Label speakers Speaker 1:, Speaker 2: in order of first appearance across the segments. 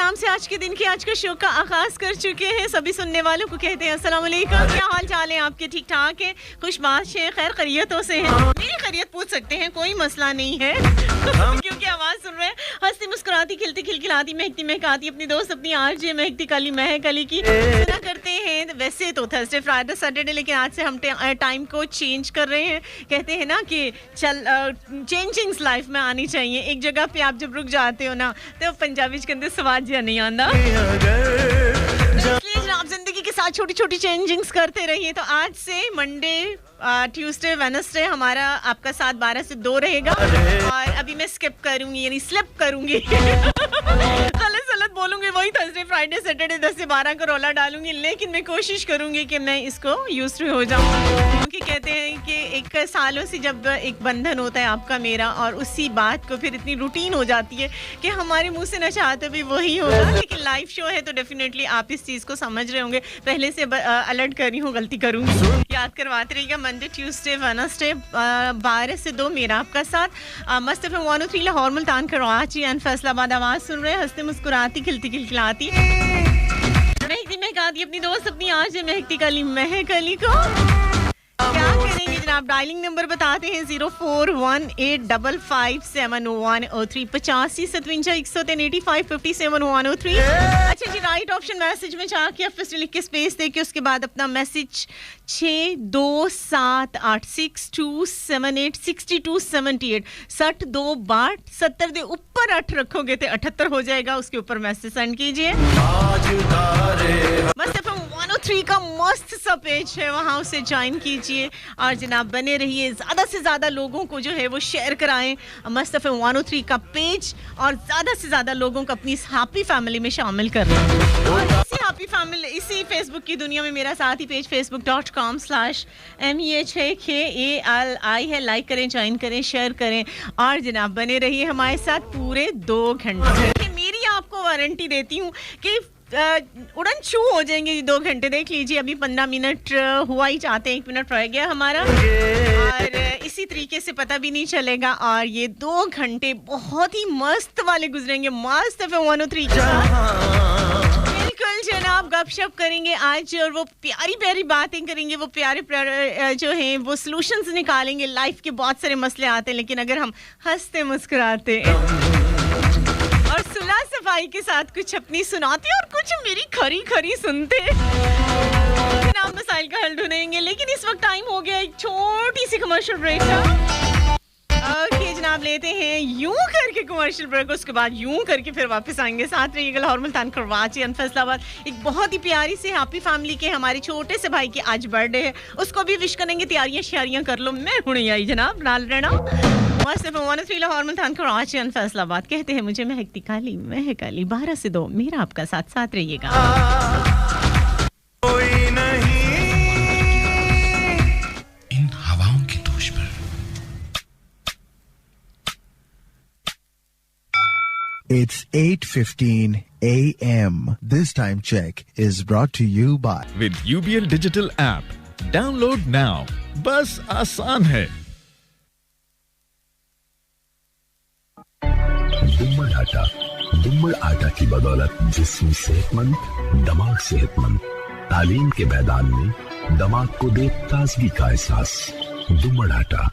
Speaker 1: नाम से आज के दिन की आज का शो का आगाज कर चुके हैं। सभी सुनने वालों को कहते हैं अस्सलाम वालेकुम। क्या हाल चाल है आपके? ठीक ठाक है, खुशबाश है, खैर खैरियतों से हैं? मेरी खैरियत पूछ सकते हैं, कोई मसला नहीं है। क्योंकि आवाज सुन रहे हैं हंसती मुस्कुराती खिलती खिलखिलाती महकती महकाती अपनी दोस्त अपनी आरजे महकती काली महक अली की सुना करते हैं। वैसे तो थर्सडे फ्राइडे सैटरडे, लेकिन आज से हम टाइम को चेंज कर रहे हैं। कहते हैं ना कि चेंजिंग्स लाइफ में आनी चाहिए। एक जगह पे आप जब रुक जाते हो ना तो पंजाबी के अंदर स्वाद जिया नहीं आता। इसलिए आप जिंदगी के साथ छोटी छोटी चेंजिंग्स करते रहिए। तो आज से मंडे ट्यूसडे वेडनेसडे हमारा आपका साथ 12 से 2 रहेगा। और अभी मैं स्किप करूंगी यानी स्लिप करूंगी गलत बोलूंगी, वही थर्सडे फ्राइडे सैटरडे 10 से 12 का रोला डालूंगी। लेकिन मैं कोशिश करूंगी कि मैं इसको यूज्ड टू हो जाऊं, क्योंकि कहते हैं कि एक सालों से जब एक बंधन होता है आपका मेरा, और उसी बात को फिर इतनी रूटीन हो जाती है कि हमारे मुंह से न चाहते भी वही होगा। लेकिन लाइव शो है तो डेफिनेटली आप इस चीज़ को समझ रहे होंगे। पहले से अलर्ट कर रही हूँ, गलती करूंगी, याद करवाते रहिएगा। मंडे ट्यूसडे वेडनेसडे 12 से 2 मेरा आपका साथ मस्त एफएम 103 लाहौर मुल्तान कराची एंड फैसलाबाद। आवाज सुन रहे हैं हंसते मुस्कुराती खिलती खिलखिलाती महकती महकाती अपनी दोस्त अपनी आज महकती काली महक अली को। क्या करेंगे जनाब? डायलिंग नंबर बताते हैं 0418557103 85 57 103 85 अच्छा जी, राइट ऑप्शन मैसेज में जाके आप फिर लिख के स्पेस दे के उसके बाद अपना मैसेज 62786278 62 दे ऊपर 8 रखोगे तो 78 हो जाएगा। उसके ऊपर मैसेज सेंड कीजिए। मस्त एफएम 103 का मस्त सा पेज है, वहाँ उसे ज्वाइन कीजिए और जनाब बने रहिए। ज़्यादा से ज़्यादा लोगों को जो है वो शेयर कराएं मस्त एफएम 103 का पेज, और ज़्यादा से ज़्यादा लोगों को अपनी इस हैप्पी फैमिली में शामिल कर लें। और इसी हैप्पी फैमिली, इसी फेसबुक की दुनिया में मेरा साथी पेज facebook.com/MEHKALI है। लाइक करें, ज्वाइन करें, शेयर करें और जनाब बने रहिए हमारे साथ पूरे 2 घंटे। मेरी आपको वारंटी देती हूँ कि उड़न छू हो जाएंगे 2 घंटे। देख लीजिए अभी 15 मिनट हुआ ही चाहते हैं, 1 मिनट रह गया हमारा, और इसी तरीके से पता भी नहीं चलेगा। और ये 2 घंटे बहुत ही मस्त वाले गुजरेंगे मस्त एफएम 103 बिल्कुल जनाब। गपशप करेंगे आज और वो प्यारी प्यारी बातें करेंगे, वो प्यारे प्यारे जो हैं वो सॉल्यूशंस निकालेंगे। लाइफ के बहुत सारे मसले आते हैं, लेकिन अगर हम हंसते मुस्कुराते और सुलह सफाई के साथ कुछ अपनी सुनाते और कुछ मेरी खरी खरी सुनते जनाब मसाइल का हल ढूंढेंगे। लेकिन इस वक्त टाइम हो गया एक छोटी सी कमर्शियल ब्रेक का। ओके जनाब, लेते हैं यूं करके कमर्शियल ब्रेक, उसके बाद यूं करके फिर वापस आएंगे। साथ रहिएगा लाहौर मुल्तान कराची एंड फैसलाबाद। एक बहुत ही प्यारी सी हैप्पी फैमिली के हमारे छोटे से भाई की आज बर्थडे है, उसको भी विश करेंगे। तैयारियां श्यारियां कर लो, मैं हुणे आई जनाब नाल रहना मस्त एफएम 103 लाहौर मुल्तान कराची एंड फैसलाबाद। कहते हैं मुझे महकती काली महक अली 12 से 2 मेरा आपका साथ साथ रहिएगा।
Speaker 2: कोई नहीं इन हवाओं की दोष पर।
Speaker 3: It's 8:15 a.m. This time check is brought to you by
Speaker 4: with UBL Digital app. Download now. बस आसान है।
Speaker 5: दुम्मड़ आटा की बदौलत जिस्म सेहतमंद, दिमाग सेहतमंद। तालीम के मैदान में दिमाग को दे ताजगी का एहसास। दुम्मड़ आटा।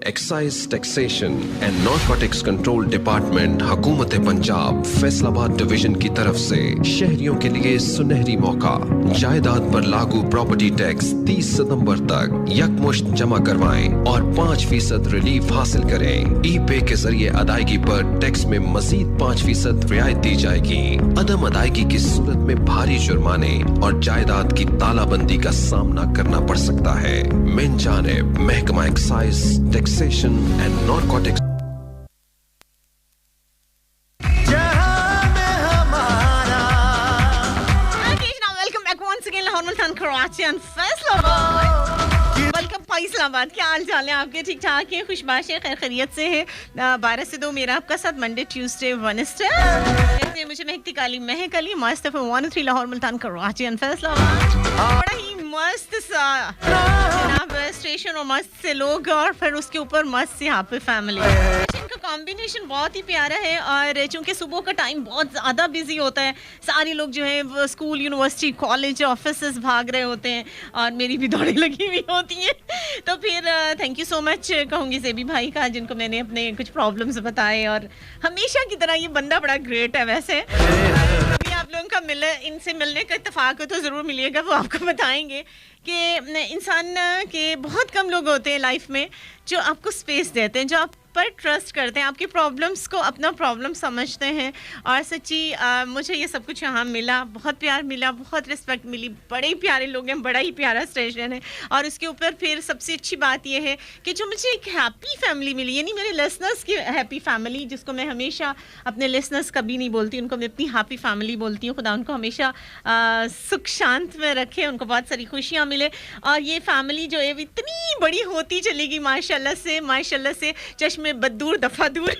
Speaker 6: Excise taxation and narcotics control department हुकूमत पंजाब फैसलाबाद डिवीजन की तरफ से शहरियों के लिए सुनहरी मौका। जायदाद पर लागू प्रॉपर्टी टैक्स 30 सितंबर तक यकमुश्त जमा करवाएं और 5% रिलीफ हासिल करें। ई पे के जरिए अदायगी पर टैक्स में मजीद 5% रियायत दी जाएगी। अदम अदायगी की सूरत में भारी जुर्माने और जायदाद की तालाबंदी का सामना करना पड़ सकता है। मिन जानिब महकमा excise taxation and narcotics.
Speaker 1: Faisalabad. क्या हाल चाल है आपके? ठीक ठाक है, खुशबाश है, खैर खैरियत से है। 12 से 2 मेरा आपका साथ मंडे ट्यूसडे वेडनेसडे। कहते हैं मुझे महकती काली महक अली मस्त एफएम 103 लाहौर मुल्तान कराची एंड फैसलाबाद। बड़ा ही मस्त सा जनाब स्टेशन और मस्त से लोग और फिर उसके ऊपर मस्त सी हैप्पी फैमिली। इनका कॉम्बिनेशन बहुत ही प्यारा है और चूंकि सुबह का टाइम बहुत ज़्यादा बिजी होता है, सारे लोग जो है वो स्कूल, यूनिवर्सिटी, कॉलेज, ऑफिसेस भाग रहे होते हैं और मेरी भी दौड़ें लगी हुई होती हैं। तो फिर थैंक यू सो मच कहूँगी ज़ेबी भाई का, जिनको मैंने अपने कुछ प्रॉब्लम्स बताए और हमेशा की तरह ये बंदा बड़ा ग्रेट है। वैसे अभी आप लोगों का इनसे मिलने का इत्तेफाक हो तो ज़रूर मिलिएगा, वो आपको बताएंगे कि इंसान के बहुत कम लोग होते हैं लाइफ में जो आपको स्पेस देते हैं, जो आप पर ट्रस्ट करते हैं, आपकी प्रॉब्लम्स को अपना प्रॉब्लम समझते हैं। और सच्ची मुझे ये सब कुछ यहाँ मिला, बहुत प्यार मिला, बहुत रिस्पेक्ट मिली, बड़े ही प्यारे लोग हैं, बड़ा ही प्यारा स्टेशन है। और उसके ऊपर फिर सबसे अच्छी बात ये है कि जो मुझे एक हैप्पी फैमिली मिली, यानी मेरे लिसनर्स की हैप्पी फैमिली, जिसको मैं हमेशा अपने लिसनर्स कभी नहीं बोलती, उनको मैं अपनी हैप्पी फैमिली बोलती हूँ। खुदा उनको हमेशा सुख शांत में रखे, उनको बहुत सारी खुशियाँ मिले। और ये फैमिली जो है इतनी बड़ी होती चलेगी माशाल्लाह से चश्मे में बदूर दफा दूर।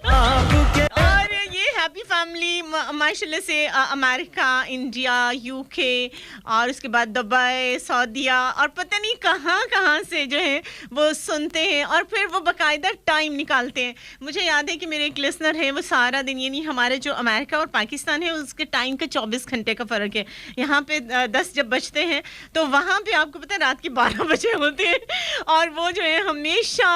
Speaker 1: और ये हैप्पी फैमिली माशाल्लाह से अमेरिका, इंडिया, यूके और उसके बाद दुबई, सऊदीया और पता नहीं कहाँ से जो है वो सुनते हैं और फिर वो बाकायदा टाइम निकालते हैं। मुझे याद है कि मेरे एक लिसनर है, वो सारा दिन, यानी हमारे जो अमेरिका और पाकिस्तान है उसके टाइम का 24 घंटे का फ़र्क है। यहाँ पे 10 जब बजते हैं तो वहाँ पे आपको पता है रात के 12 बजे होते हैं। और वो जो है हमेशा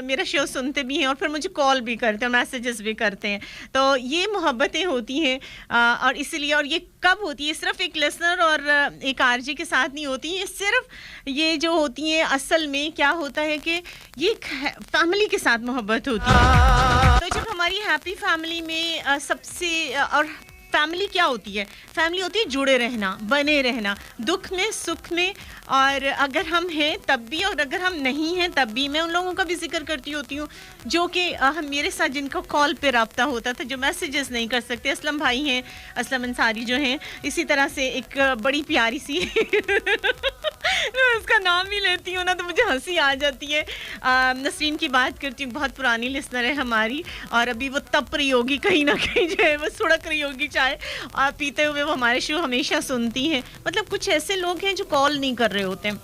Speaker 1: मेरा शो सुनते भी हैं और फिर मुझे कॉल भी करते हैं, मैसेजेस भी करते हैं। तो ये मोहब्बतें होती हैं और इसीलिए, और ये कब होती है, सिर्फ एक लिसनर और एक आरजे के साथ नहीं होती है, सिर्फ ये जो होती हैं असल में क्या होता है कि ये फैमिली के साथ मोहब्बत होती है। तो जब हमारी हैप्पी फैमिली में सबसे, और फैमिली क्या होती है, फैमिली होती है जुड़े रहना, बने रहना, दुख में सुख में, और अगर हम हैं तब भी और अगर हम नहीं हैं तब भी। मैं उन लोगों का भी जिक्र करती होती हूँ जो कि मेरे साथ जिनका कॉल पे रब्ता होता था, जो मैसेजेस नहीं कर सकते। असलम भाई हैं, असलम अंसारी जो हैं, इसी तरह से एक बड़ी प्यारी सी मैं उसका नाम ही लेती हूँ ना तो मुझे हंसी आ जाती है। नसरीन की बात करती हूँ, बहुत पुरानी लिसनर है हमारी और अभी वो तप रही होगी कहीं ना कहीं, जो है वो सुड़क रही होगी चाय पीते हुए, वो हमारे शो हमेशा सुनती हैं। मतलब कुछ ऐसे लोग हैं जो कॉल नहीं कर रहे होते हैं।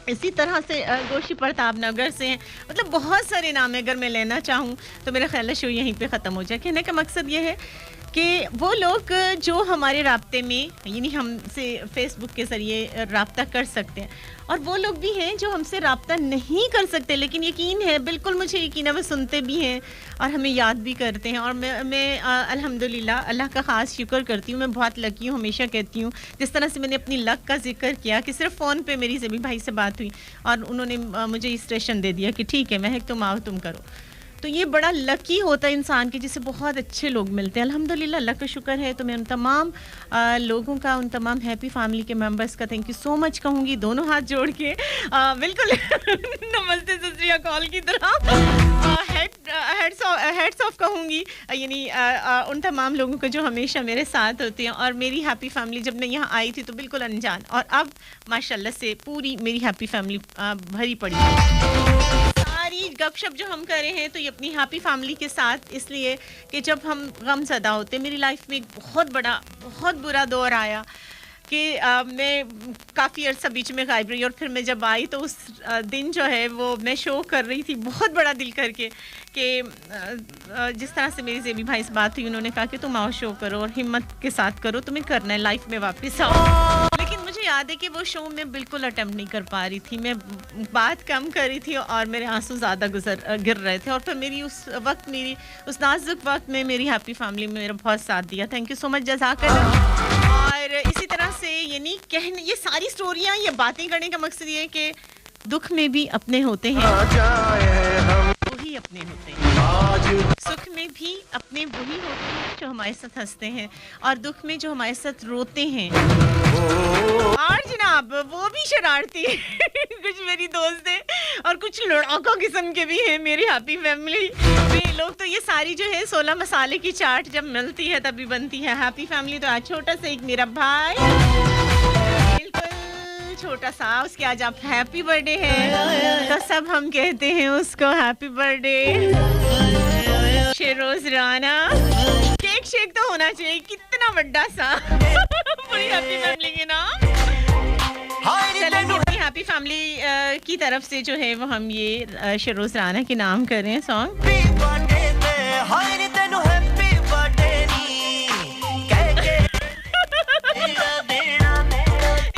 Speaker 1: इसी तरह से गोशी प्रताप नगर से हैं, मतलब बहुत सारे नाम है, अगर मैं लेना चाहूँ तो मेरा ख्याल है शो यहीं पे ख़त्म हो जाए। कहने का मकसद ये है कि वो लोग जो हमारे राब्ते में, यानी हमसे फेसबुक के ज़रिए राब्ता कर सकते हैं, और वो लोग भी हैं जो हमसे राब्ता नहीं कर सकते, लेकिन यकीन है, बिल्कुल मुझे यकीन है, वो सुनते भी हैं और हमें याद भी करते हैं। और मैं अल्हम्दुलिल्लाह अल्लाह का ख़ास शुक्र करती हूँ, मैं बहुत लकी हूँ, हमेशा कहती हूँ। जिस तरह से मैंने अपनी लक का जिक्र किया कि सिर्फ फ़ोन पे मेरी ज़ेबी भाई से बात हुई और उन्होंने मुझे स्टेशन दे दिया कि ठीक है महक तुम आओ तुम करो, तो ये बड़ा लकी होता है इंसान के, जिसे बहुत अच्छे लोग मिलते हैं। अल्हम्दुलिल्लाह अल्लाह का शुक्र है। तो मैं उन तमाम लोगों का, उन तमाम हैप्पी फैमिली के मेंबर्स का थैंक यू सो मच कहूँगी, दोनों हाथ जोड़ के, बिल्कुल नमस्ते सस्रिया कॉल की तरह हेड्स ऑफ कहूँगी, यानी उन तमाम लोगों को जो हमेशा मेरे साथ होते हैं। और मेरी हैप्पी फैमिली जब मैं यहाँ आई थी तो बिल्कुल अनजान, और अब माशाल्लाह से पूरी मेरी हैप्पी फैमिली भरी पड़ी है। सारी गपशप जो हम कर रहे हैं तो ये अपनी हैप्पी फैमिली के साथ, इसलिए कि जब हम गमज़दा होते, मेरी लाइफ में एक बहुत बुरा दौर आया कि मैं काफ़ी अर्सा बीच में गायब रही, और फिर मैं जब आई तो उस दिन जो है वो मैं शो कर रही थी बहुत बड़ा दिल करके कि जिस तरह से मेरी ज़ेबी भाई से बात हुई, उन्होंने कहा कि तुम आओ शो करो और हिम्मत के साथ करो, तुम्हें करना है, लाइफ में वापस आओ। लेकिन मुझे याद है कि वो शो में बिल्कुल अटेम्प्ट नहीं कर पा रही थी, मैं बात कम कर रही थी और मेरे आंसू ज़्यादा गिर रहे थे। और फिर मेरी उस नाजुक वक्त में मेरी हैप्पी फैमिली में मेरा बहुत साथ दिया। थैंक यू सो मच, जज़ाकल्लाह। और इसी तरह से यानी कहने, ये सारी स्टोरियाँ, ये बातें करने का मकसद ये है कि दुख में भी अपने होते हैं, वही अपने होते हैं, सुख में भी अपने वही होते हैं जो हमारे साथ हंसते हैं, और दुख में जो हमारे साथ रोते हैं। और जनाब वो भी शरारती कुछ मेरी दोस्त हैं और कुछ लड़ाका किस्म के भी हैं मेरी हैप्पी फैमिली में लोग। तो ये सारी जो है 16 मसाले की चाट जब मिलती है तभी बनती है हैप्पी फैमिली। तो आज छोटा सा एक मेरा भाई, बिल्कुल छोटा सा, उसके आज आप हैप्पी बर्थडे है तो सब हम कहते हैं उसको happy birthday Sheroz Rana. Cake shake तो होना चाहिए, कितना बड़ा सा पूरी हैप्पी फैमिली के नाम। चलो हैप्पी फैमिली की तरफ से जो है वो हम ये शरोज राना के नाम कर रहे हैं सॉन्ग।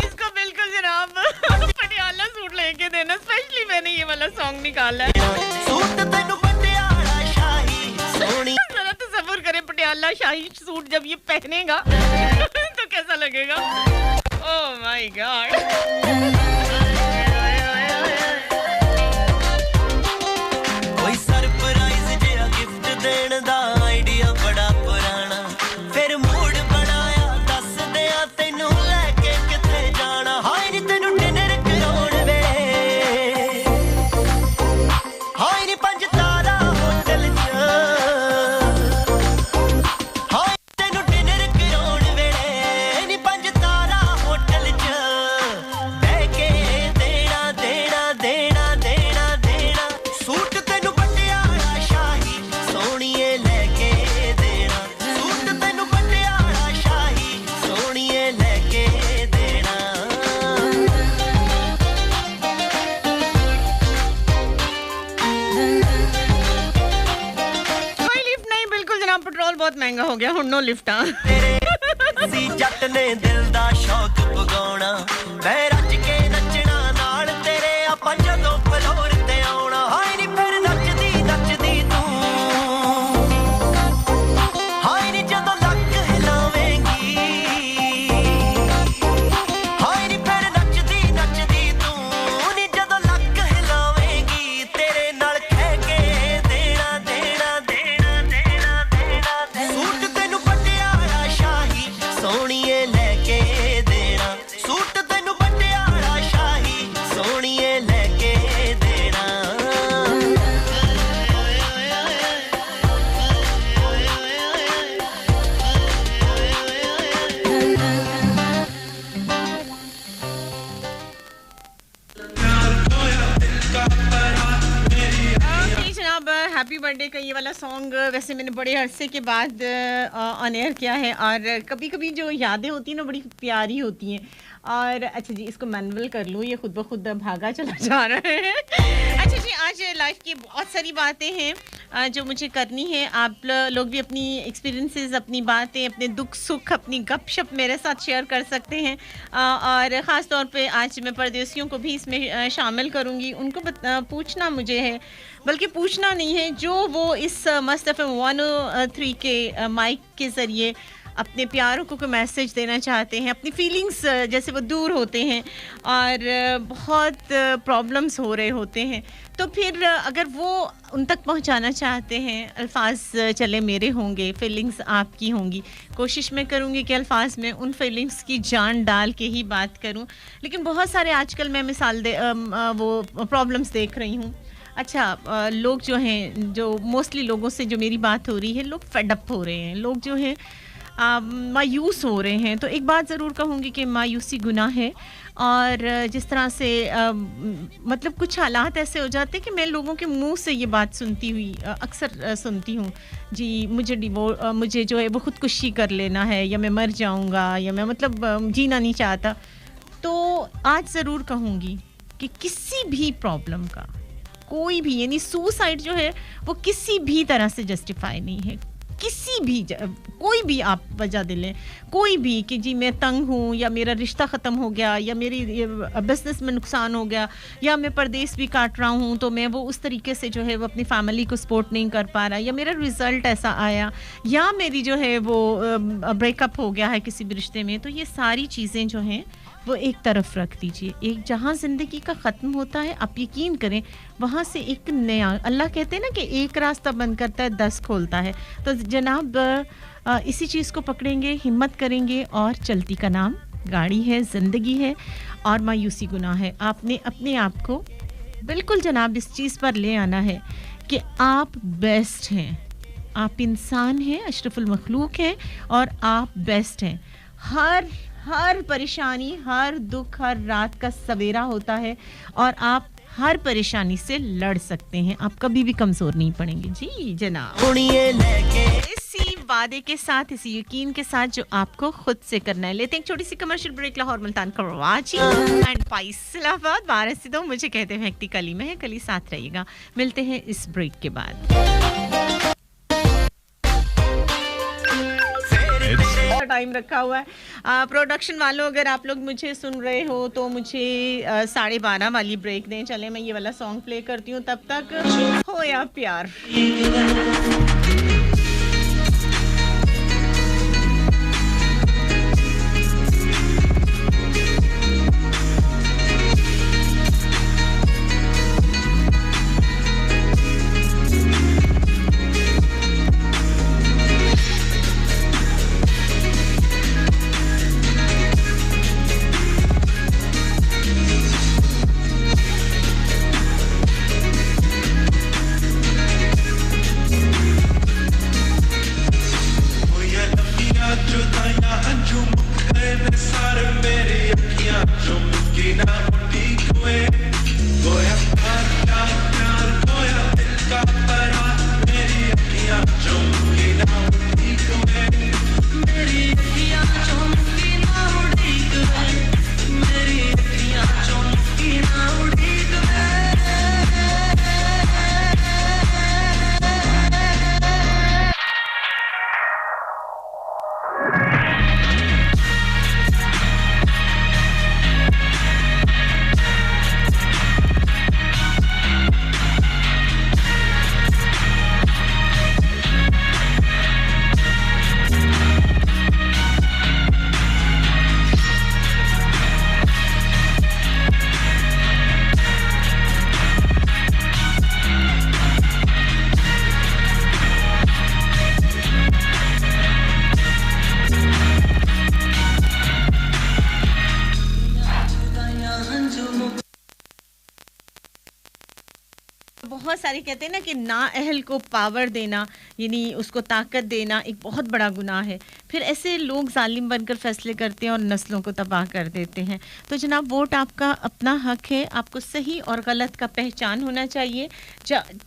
Speaker 1: इसको बिल्कुल जनाब पटियाला सूट लेके देना, स्पेशली मैंने ये वाला सॉन्ग निकाला है। जरा तसव्वुर करें पटियाला शाही सूट जब ये पहनेगा तो कैसा लगेगा। Oh my God.
Speaker 7: कोई सरप्राइज जिहा गिफ्ट देण दा आइडिया बड़ा पुराना, फिर मूड बनाया दस दिया तैनू लेके किथे जाना। हाय नी तैनू डिनर कराउण वे, हाय नी 5 तारा होटल च, हाय तैनू डिनर कराउण वेले नी 5 तारा होटल च बह के देना देना देना देना देना। सूट तैनू पटियाला शाही सोहणीए लेके देना, सूट तैनू पटियाला शाही सोहणीए लेके देना।
Speaker 1: कोई लिफ्ट नहीं, बिल्कुल जनाब पेट्रोल बहुत महंगा हो गया, हुण नो लिफ्ट
Speaker 7: सी जट ने दिल दा शौक पगाउणा, मैं रज के नचना नाल तेरे आपां जदों फलोर ते आउणा। हाय नी फिर नचदी नचदी तूं, हाय नी जदों लक हिलावेंगी, हाय नी फिर नचदी नचदी तूं नी जदों लक हिलावेंगी। तेरे नाल खह के देना देना देना देना देना। सूट तैनू पटियाला शाही सोहणीए लेके देना, सूट तैनू पटियाला शाही सोहणीए लेके देना।
Speaker 1: जी जनाब, हैप्पी बर्थडे का ये वाला सॉन्ग वैसे मैंने बड़े अरसे के बाद ऑन एयर किया है, और कभी कभी जो यादें होती हैं ना बड़ी प्यारी होती हैं। और अच्छा जी, इसको मैनुअल कर लूँ, ये खुद ब खुद भागा चला जा रहा है। अच्छा जी, आज लाइफ की बहुत सारी बातें हैं जो मुझे करनी है। आप लोग भी अपनी एक्सपीरियंसेस, अपनी बातें, अपने दुख सुख, अपनी गपशप मेरे साथ शेयर कर सकते हैं। और ख़ास तौर पे आज मैं परदेसियों को भी इसमें शामिल करूँगी। उनको पूछना मुझे है, बल्कि पूछना नहीं है, जो वो इस मस्त FM 103 के माइक के ज़रिए अपने प्यारों को मैसेज देना चाहते हैं, अपनी फीलिंग्स जैसे वो दूर होते हैं और बहुत प्रॉब्लम्स हो रहे होते हैं, तो फिर अगर वो उन तक पहुंचाना चाहते हैं, अल्फाज चले मेरे होंगे, फीलिंग्स आपकी होंगी। कोशिश मैं करूँगी कि अल्फाज में उन फीलिंग्स की जान डाल के ही बात करूँ, लेकिन बहुत सारे आजकल मैं वो प्रॉब्लम्स देख रही हूँ। अच्छा, लोग जो हैं, जो मोस्टली लोगों से जो मेरी बात हो रही है, लोग फेडअप हो रहे हैं, लोग जो हैं मायूस हो रहे हैं। तो एक बात ज़रूर कहूँगी कि मायूसी गुनाह है, और जिस तरह से मतलब कुछ हालात ऐसे हो जाते हैं कि मैं लोगों के मुंह से ये बात सुनती हुई अक्सर सुनती हूँ, जी मुझे जो है वो खुदकुशी कर लेना है, या मैं मर जाऊँगा, या मैं मतलब जीना नहीं चाहता। तो आज ज़रूर कहूँगी कि किसी भी प्रॉब्लम का कोई भी, यानी सुसाइड जो है वो किसी भी तरह से जस्टिफाई नहीं है। किसी भी कोई भी आप वजह दे लें, कोई भी, कि जी मैं तंग हूँ, या मेरा रिश्ता ख़त्म हो गया, या मेरी बिज़नेस में नुकसान हो गया, या मैं परदेस भी काट रहा हूँ तो मैं वो उस तरीके से जो है वो अपनी फैमिली को सपोर्ट नहीं कर पा रहा, या मेरा रिज़ल्ट ऐसा आया, या मेरी जो है वो ब्रेकअप हो गया है किसी भी रिश्ते में। तो ये सारी चीज़ें जो हैं वो एक तरफ रख दीजिए। एक जहाँ ज़िंदगी का ख़त्म होता है, आप यकीन करें वहाँ से एक नया, अल्लाह कहते हैं ना कि एक रास्ता बंद करता है 10 खोलता है। तो जनाब इसी चीज़ को पकड़ेंगे, हिम्मत करेंगे, और चलती का नाम गाड़ी है, ज़िंदगी है, और मायूसी गुनाह है। आपने अपने आप को बिल्कुल जनाब इस चीज़ पर ले आना है कि आप बेस्ट हैं, आप इंसान हैं, अशरफुल मखलूक हैं, और आप बेस्ट हैं। हर परेशानी, हर दुख, हर रात का सवेरा होता है, और आप हर परेशानी से लड़ सकते हैं। आप कभी भी कमज़ोर नहीं पड़ेंगे। जी जनाब, इसी वादे के साथ, इसी यकीन के साथ जो आपको खुद से करना है। लेते हैं एक छोटी सी commercial break. Lahore, Multan, Karachi and Faisalabad 12 से 2 मुझे कहते हैं हक्ति कली में है। कली साथ रहिएगा, मिलते हैं इस ब्रेक के बाद। टाइम रखा हुआ है प्रोडक्शन वालों, अगर आप लोग मुझे सुन रहे हो तो मुझे 12:30 वाली ब्रेक दें। चले मैं ये वाला सॉन्ग प्ले करती हूँ, तब तक हो या प्यार। बहुत सारे कहते हैं ना कि नाअहल को पावर देना, यानी उसको ताकत देना एक बहुत बड़ा गुनाह है। फिर ऐसे लोग जालिम बनकर फैसले करते हैं और नस्लों को तबाह कर देते हैं। तो जनाब, वोट आपका अपना हक है, आपको सही और गलत का पहचान होना चाहिए।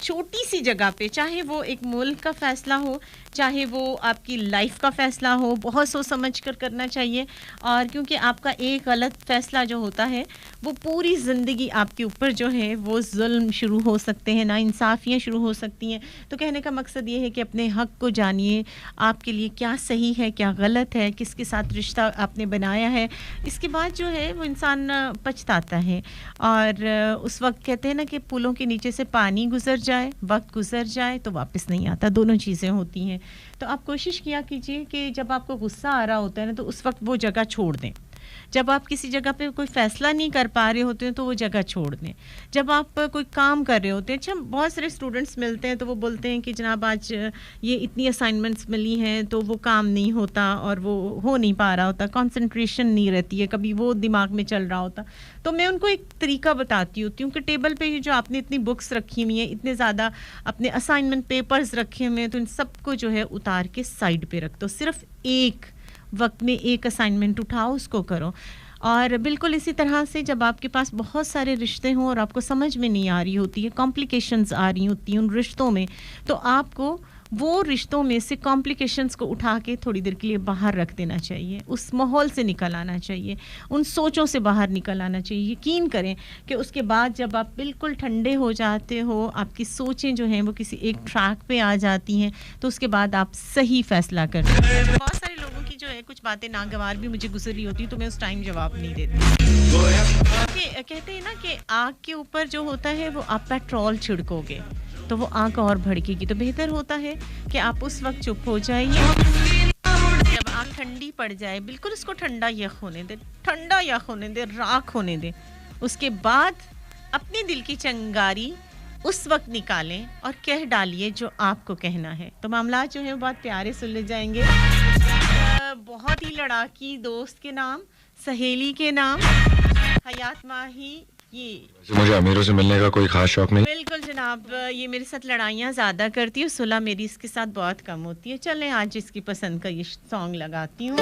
Speaker 1: छोटी सी जगह पे, चाहे वो एक मुल्क का फैसला हो, चाहे वो आपकी लाइफ का फैसला हो, बहुत सोच समझ कर करना चाहिए। और क्योंकि आपका एक गलत फैसला जो होता है वो पूरी ज़िंदगी आपके ऊपर जो है वो जुल्म शुरू हो सकते हैं, नाइंसाफ़ियाँ शुरू हो सकती हैं। तो कहने का मकसद ये है कि अपने हक़ को जानिए, आपके लिए क्या सही है क्या गलत है, किसके साथ रिश्ता आपने बनाया है। इसके बाद जो है वो इंसान पछताता है। और उस वक्त कहते हैं ना कि पुलों के नीचे से पानी गुजर जाए, वक्त गुजर जाए तो वापस नहीं आता, दोनों चीज़ें होती हैं। तो आप कोशिश किया कीजिए कि जब आपको गुस्सा आ रहा होता है ना तो उस वक्त वो जगह छोड़ दें। जब आप किसी जगह पे कोई फ़ैसला नहीं कर पा रहे होते हैं तो वो जगह छोड़ दें। जब आप कोई काम कर रहे होते हैं, अच्छा बहुत सारे स्टूडेंट्स मिलते हैं तो वो बोलते हैं कि जनाब आज ये इतनी असाइनमेंट्स मिली हैं तो वो काम नहीं होता और वो हो नहीं पा रहा होता, कंसंट्रेशन नहीं रहती है, कभी वो दिमाग में चल रहा होता। तो मैं उनको एक तरीका बताती होती हूँ कि टेबल पे जो आपने इतनी बुक्स रखी हुई हैं, इतने ज़्यादा अपने असाइनमेंट पेपर्स रखे हुए हैं, तो इन सबको जो है उतार के साइड पे रख दो। सिर्फ एक वक्त में एक असाइनमेंट उठाओ, उसको करो। और बिल्कुल इसी तरह से जब आपके पास बहुत सारे रिश्ते हों और आपको समझ में नहीं आ रही होती है, कॉम्प्लिकेशंस आ रही होती हैं उन रिश्तों में, तो आपको वो रिश्तों में से कॉम्प्लिकेशंस को उठा के थोड़ी देर के लिए बाहर रख देना चाहिए। उस माहौल से निकल आना चाहिए, उन सोचों से बाहर निकल आना चाहिए। यकीन करें कि उसके बाद जब आप बिल्कुल ठंडे हो जाते हो, आपकी सोचें जो हैं वो किसी एक ट्रैक पे आ जाती हैं, तो उसके बाद आप सही फैसला करते हैं। बहुत सारे लोगों की जो है कुछ बातें नागवार भी मुझे गुजरी होती तो मैं उस टाइम जवाब नहीं देती। कहते हैं ना कि आग के ऊपर जो होता है वो आप पेट्रोल छिड़कोगे तो वो आग और भड़केगी। तो बेहतर होता है कि आप उस वक्त चुप हो जाइए। जब आग ठंडी पड़ जाए बिल्कुल उसको ठंडा यख होने दे, ठंडा यख होने दे, राख होने दे। उसके बाद अपने दिल की चिंगारी उस वक्त निकालें और कह डालिए जो आपको कहना है। तो मामला जो है बहुत प्यारे सुलझ जाएंगे। बहुत ही लड़ाकी दोस्त के नाम, सहेली के नाम, हयात माही। ये
Speaker 8: मुझे अमीरों से मिलने का कोई खास शौक नहीं।
Speaker 1: बिल्कुल जनाब, ये मेरे साथ लड़ाइयाँ ज़्यादा करती है, सुलह मेरी इसके साथ बहुत कम होती है। चलें आज इसकी पसंद का ये सॉन्ग लगाती हूँ।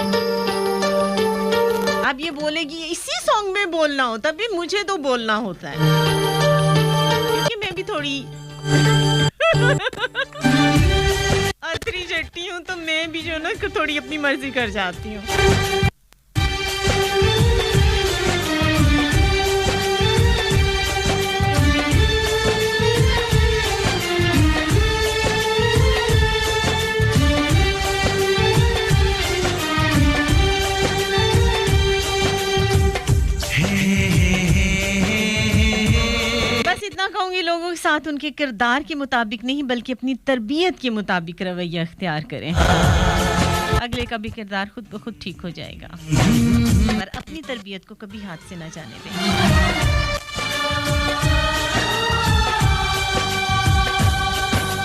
Speaker 1: अब ये बोलेगी इसी सॉन्ग में बोलना होता, भी मुझे तो बोलना होता है क्योंकि मैं भी थोड़ी अतरी जट्टी हूँ, तो मैं भी जो ना थोड़ी अपनी मर्जी कर जाती हूँ। इतना कहूंगी, लोगों के साथ उनके किरदार के मुताबिक नहीं बल्कि अपनी तरबियत के मुताबिक रवैया इख्तियार करें। अगले का भी किरदार खुद ब खुद ठीक हो जाएगा, पर अपनी तरबियत को कभी हाथ से ना जाने दें।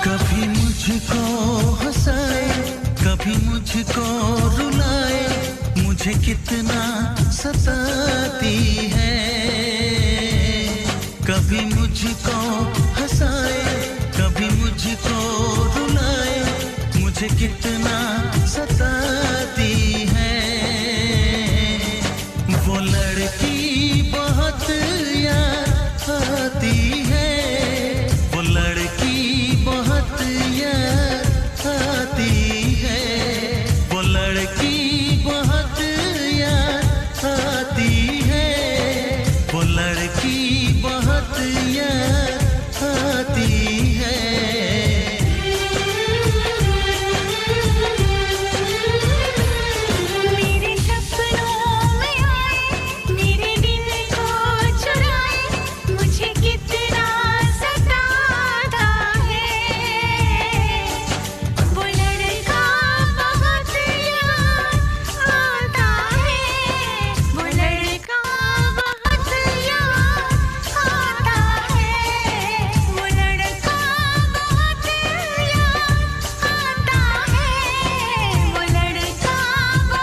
Speaker 9: कभी मुझको हंसाए, कभी मुझको रुलाए, मुझे कितना सताती है। कभी मुझको हंसाए, कभी मुझको रुलाए, मुझे कितना सताती है। वो लड़की बहुत याद आती है, वो लड़की बहुत याद आती है, वो लड़की बहुत याद आती है, वो लड़की बहुत याद आती है।
Speaker 10: मेरे सपनों में आए, मेरे दिल को चुराए, मुझे कितना सताता है। वो लड़का बहुत याद आता है, वो लड़का बहुत याद आता है, वो लड़का बहुत याद आता है, वो लड़का बहुत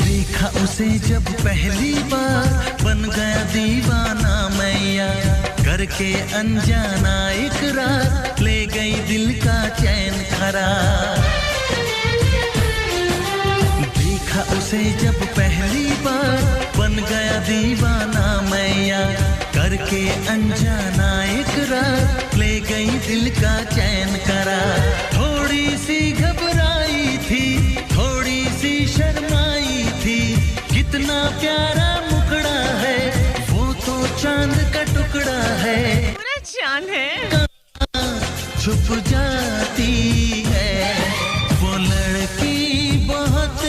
Speaker 9: देखा उसे जब पहली बार, बन गया दीवाना मैया, करके अनजाना इकरार, ले गई दिल का चैन करार। देखा उसे जब पहली बार, बन गया दीवाना मैया, करके अनजाना इकरार, ले गई दिल का चैन करार। थोड़ी सी घबराई थी, थोड़ी सी शर्माई थी, कितना प्यारा मुखड़ा है, वो तो चांद का टुकड़ा है।
Speaker 1: पूरा चांद है।
Speaker 9: छुप जाती है, वो लड़की बहुत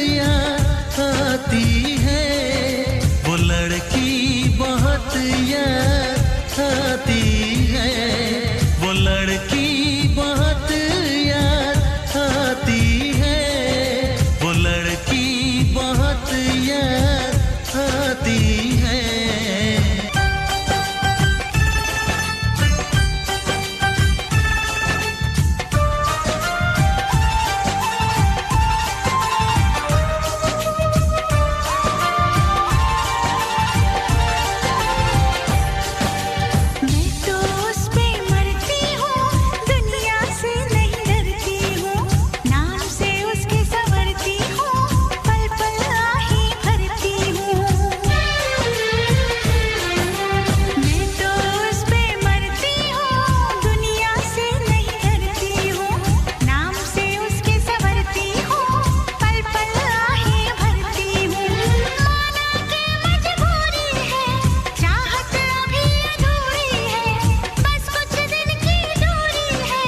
Speaker 9: याद आती है, वो लड़की बहुत याद आती है, वो लड़की बहुत याद आती है, वो लड़की बहुत याद आती है।
Speaker 10: मैं तो उस पे मरती हूँ, दुनिया से नहीं डरती हूँ, नाम से उसके संवरती हूँ, पल पल आही भरती हूँ। मैं तो उस पे मरती हूँ, दुनिया से नहीं डरती हूँ, नाम से उसके संवरती हूँ, पल पल आही भरती हूँ। माना के मजबूरी है, चाहत अभी अधूरी है, बस कुछ दिन की दूरी है,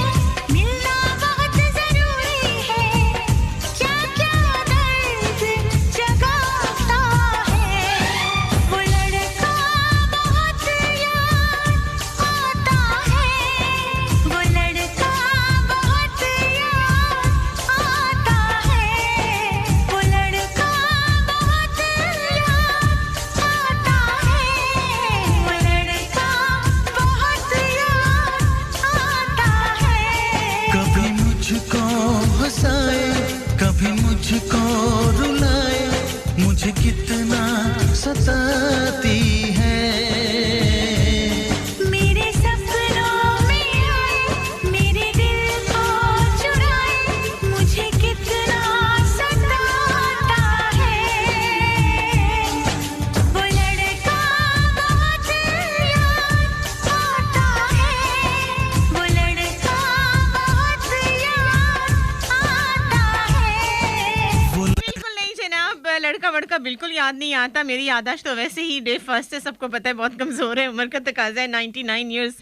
Speaker 10: मिलना बहुत जरूरी है। क्या क्या दर्द जगाता है, वो लड़का बहुत याद आता है, वो लड़का बहुत याद आता है, वो लड़का बहुत याद आता है, वो लड़का बहुत याद आता है।
Speaker 9: कभी मुझको हंसाए, कभी मुझको रुलाए, मुझे कितना सताती है।
Speaker 1: बिल्कुल याद नहीं आता। मेरी याददाश्त तो वैसे ही डे फर्स्ट से सबको पता है बहुत कमज़ोर है। उम्र का तकाजा है 99 इयर्स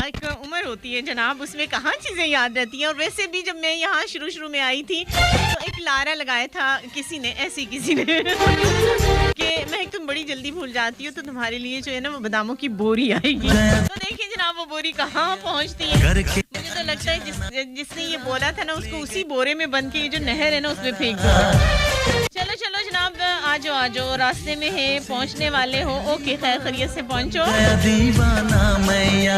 Speaker 1: एक उम्र होती है जनाब, उसमें कहाँ चीज़ें याद रहती हैं। और वैसे भी जब मैं यहाँ शुरू में आई थी तो एक लारा लगाया था किसी ने कि मैं तुम बड़ी जल्दी भूल जाती हो तो तुम्हारे लिए जो है ना वो बादामों की बोरी आएगी। तो देखिए जनाब वो बोरी कहाँ पहुँचती है। मुझे तो लगता है जिसने ये बोला था ना उसको उसी बोरे में बंद के ये जो नहर है ना उसमें फेंक दो। चलो जनाब आ जाओ रास्ते में है, पहुंचने वाले हो। ओके खैर खैरियत से पहुंचो।
Speaker 9: दीवाना मैया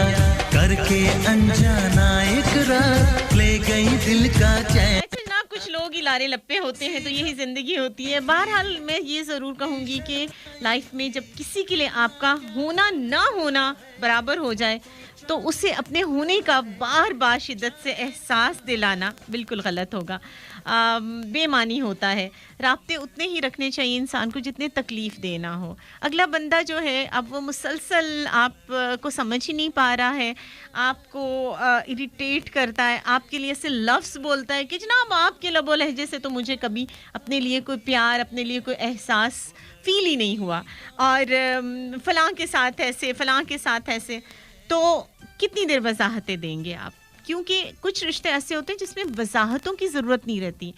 Speaker 9: करके अनजाना इकरार ले गई दिल का चैन।
Speaker 1: ना कुछ लोग ही लारे लप्पे होते हैं तो यही जिंदगी होती है। बहरहाल मैं ये जरूर कहूंगी कि लाइफ में जब किसी के लिए आपका होना ना होना बराबर हो जाए तो उसे अपने होने का बार बार शिद्दत से एहसास दिलाना बिल्कुल गलत होगा, बेमानी होता है। राब्ते उतने ही रखने चाहिए इंसान को जितने तकलीफ़ देना हो। अगला बंदा जो है अब वो मुसलसल आपको समझ ही नहीं पा रहा है, आपको इरिटेट करता है, आपके लिए ऐसे लफ्ज़ बोलता है कि जनाब आपके लबो लहजे से तो मुझे कभी अपने लिए कोई प्यार, अपने लिए कोई एहसास फील ही नहीं हुआ, और फ़लाँ के साथ ऐसे तो कितनी देर वजाहतें देंगे आप? क्योंकि कुछ रिश्ते ऐसे होते हैं जिसमें वजाहतों की ज़रूरत नहीं रहती।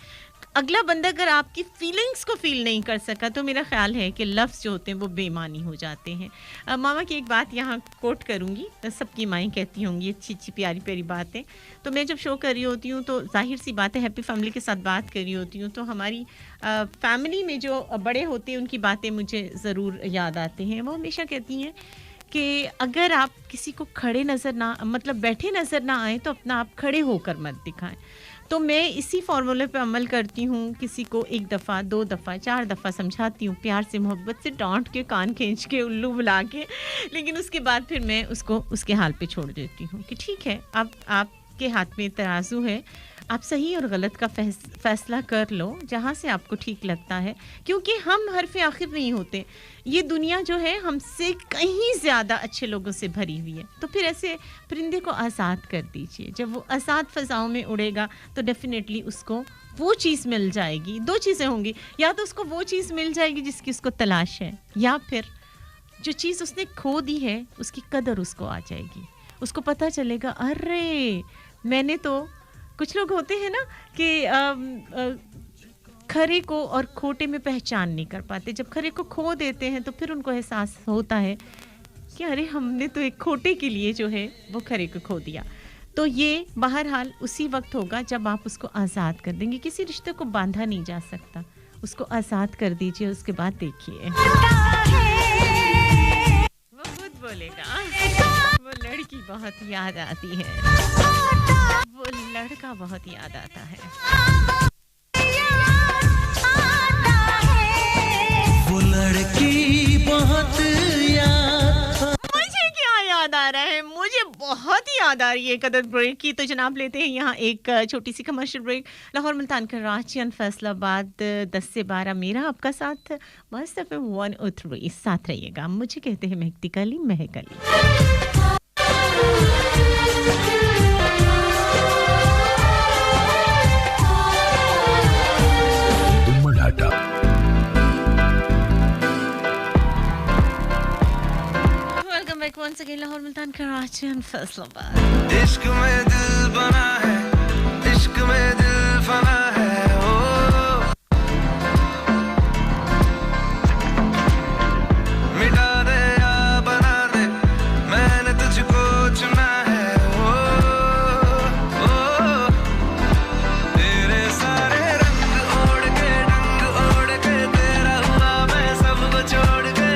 Speaker 1: अगला बंदा अगर आपकी फीलिंग्स को फील नहीं कर सका तो मेरा ख्याल है कि लफ्ज़ जो होते हैं वो बेमानी हो जाते हैं। मामा की एक बात यहाँ कोट करूँगी, सबकी माएँ कहती होंगी अच्छी अच्छी प्यारी प्यारी बातें। तो मैं जब शो कर रही होती हूँ तो जाहिर सी बात है हैप्पी फैमिली के साथ बात कर रही होती हूँ तो हमारी फैमिली में जो बड़े होते हैं उनकी बातें मुझे ज़रूर याद आती हैं। वो हमेशा कहती हैं कि अगर आप किसी को खड़े नज़र ना मतलब बैठे नज़र ना आए तो अपना आप खड़े होकर मत दिखाएं। तो मैं इसी फार्मूले पे अमल करती हूँ। किसी को 1 दफ़ा 2 दफ़ा 4 दफ़ा समझाती हूँ, प्यार से मोहब्बत से डांट के कान खींच के उल्लू बुला के, लेकिन उसके बाद फिर मैं उसको उसके हाल पे छोड़ देती हूँ कि ठीक है अब आपके हाथ में तराजू है, आप सही और गलत का फैसला कर लो जहाँ से आपको ठीक लगता है। क्योंकि हम हरफ़े आखिर नहीं होते, ये दुनिया जो है हमसे कहीं ज़्यादा अच्छे लोगों से भरी हुई है। तो फिर ऐसे परिंदे को आज़ाद कर दीजिए। जब वो आज़ाद फ़ज़ाओं में उड़ेगा तो डेफिनेटली उसको वो चीज़ मिल जाएगी। 2 चीज़ें होंगी, या तो उसको वो चीज़ मिल जाएगी जिसकी उसको तलाश है, या फिर जो चीज़ उसने खो दी है उसकी कदर उसको आ जाएगी। उसको पता चलेगा अरे मैंने तो, कुछ लोग होते हैं ना कि खरे को और खोटे में पहचान नहीं कर पाते। जब खरे को खो देते हैं तो फिर उनको एहसास होता है कि अरे हमने तो एक खोटे के लिए जो है वो खरे को खो दिया। तो ये बहरहाल उसी वक्त होगा जब आप उसको आज़ाद कर देंगे। किसी रिश्ते को बांधा नहीं जा सकता, उसको आज़ाद कर दीजिए। उसके बाद देखिए वो खुद बोलेगा। वो लड़की बहुत याद आती है, वो लड़का बहुत याद आता है।
Speaker 9: वो लड़की बहुत याद,
Speaker 1: मुझे क्या याद आ रहा है, मुझे बहुत ही याद आ रही है कदर ब्रेक की। तो जनाब लेते हैं यहाँ एक छोटी सी कमर्शियल ब्रेक। लाहौर मुल्तान कराची फैसलाबाद 10 से 12 मेरा आपका साथ मस्त FM 103 साथ रहिएगा। मुझे कहते हैं महकती कली महकली। Once again, Lahore Multan Karachi and Faisalabad.
Speaker 11: इश्क में दिल बना है, इश्क में दिल फना है, ओ मिटा दे या बना दे, मैंने तुझको चुना है, ओ तेरे सारे रंग ओढ़ के डंग ओढ़ के तेरा हुआ मैं सबको छोड़ के।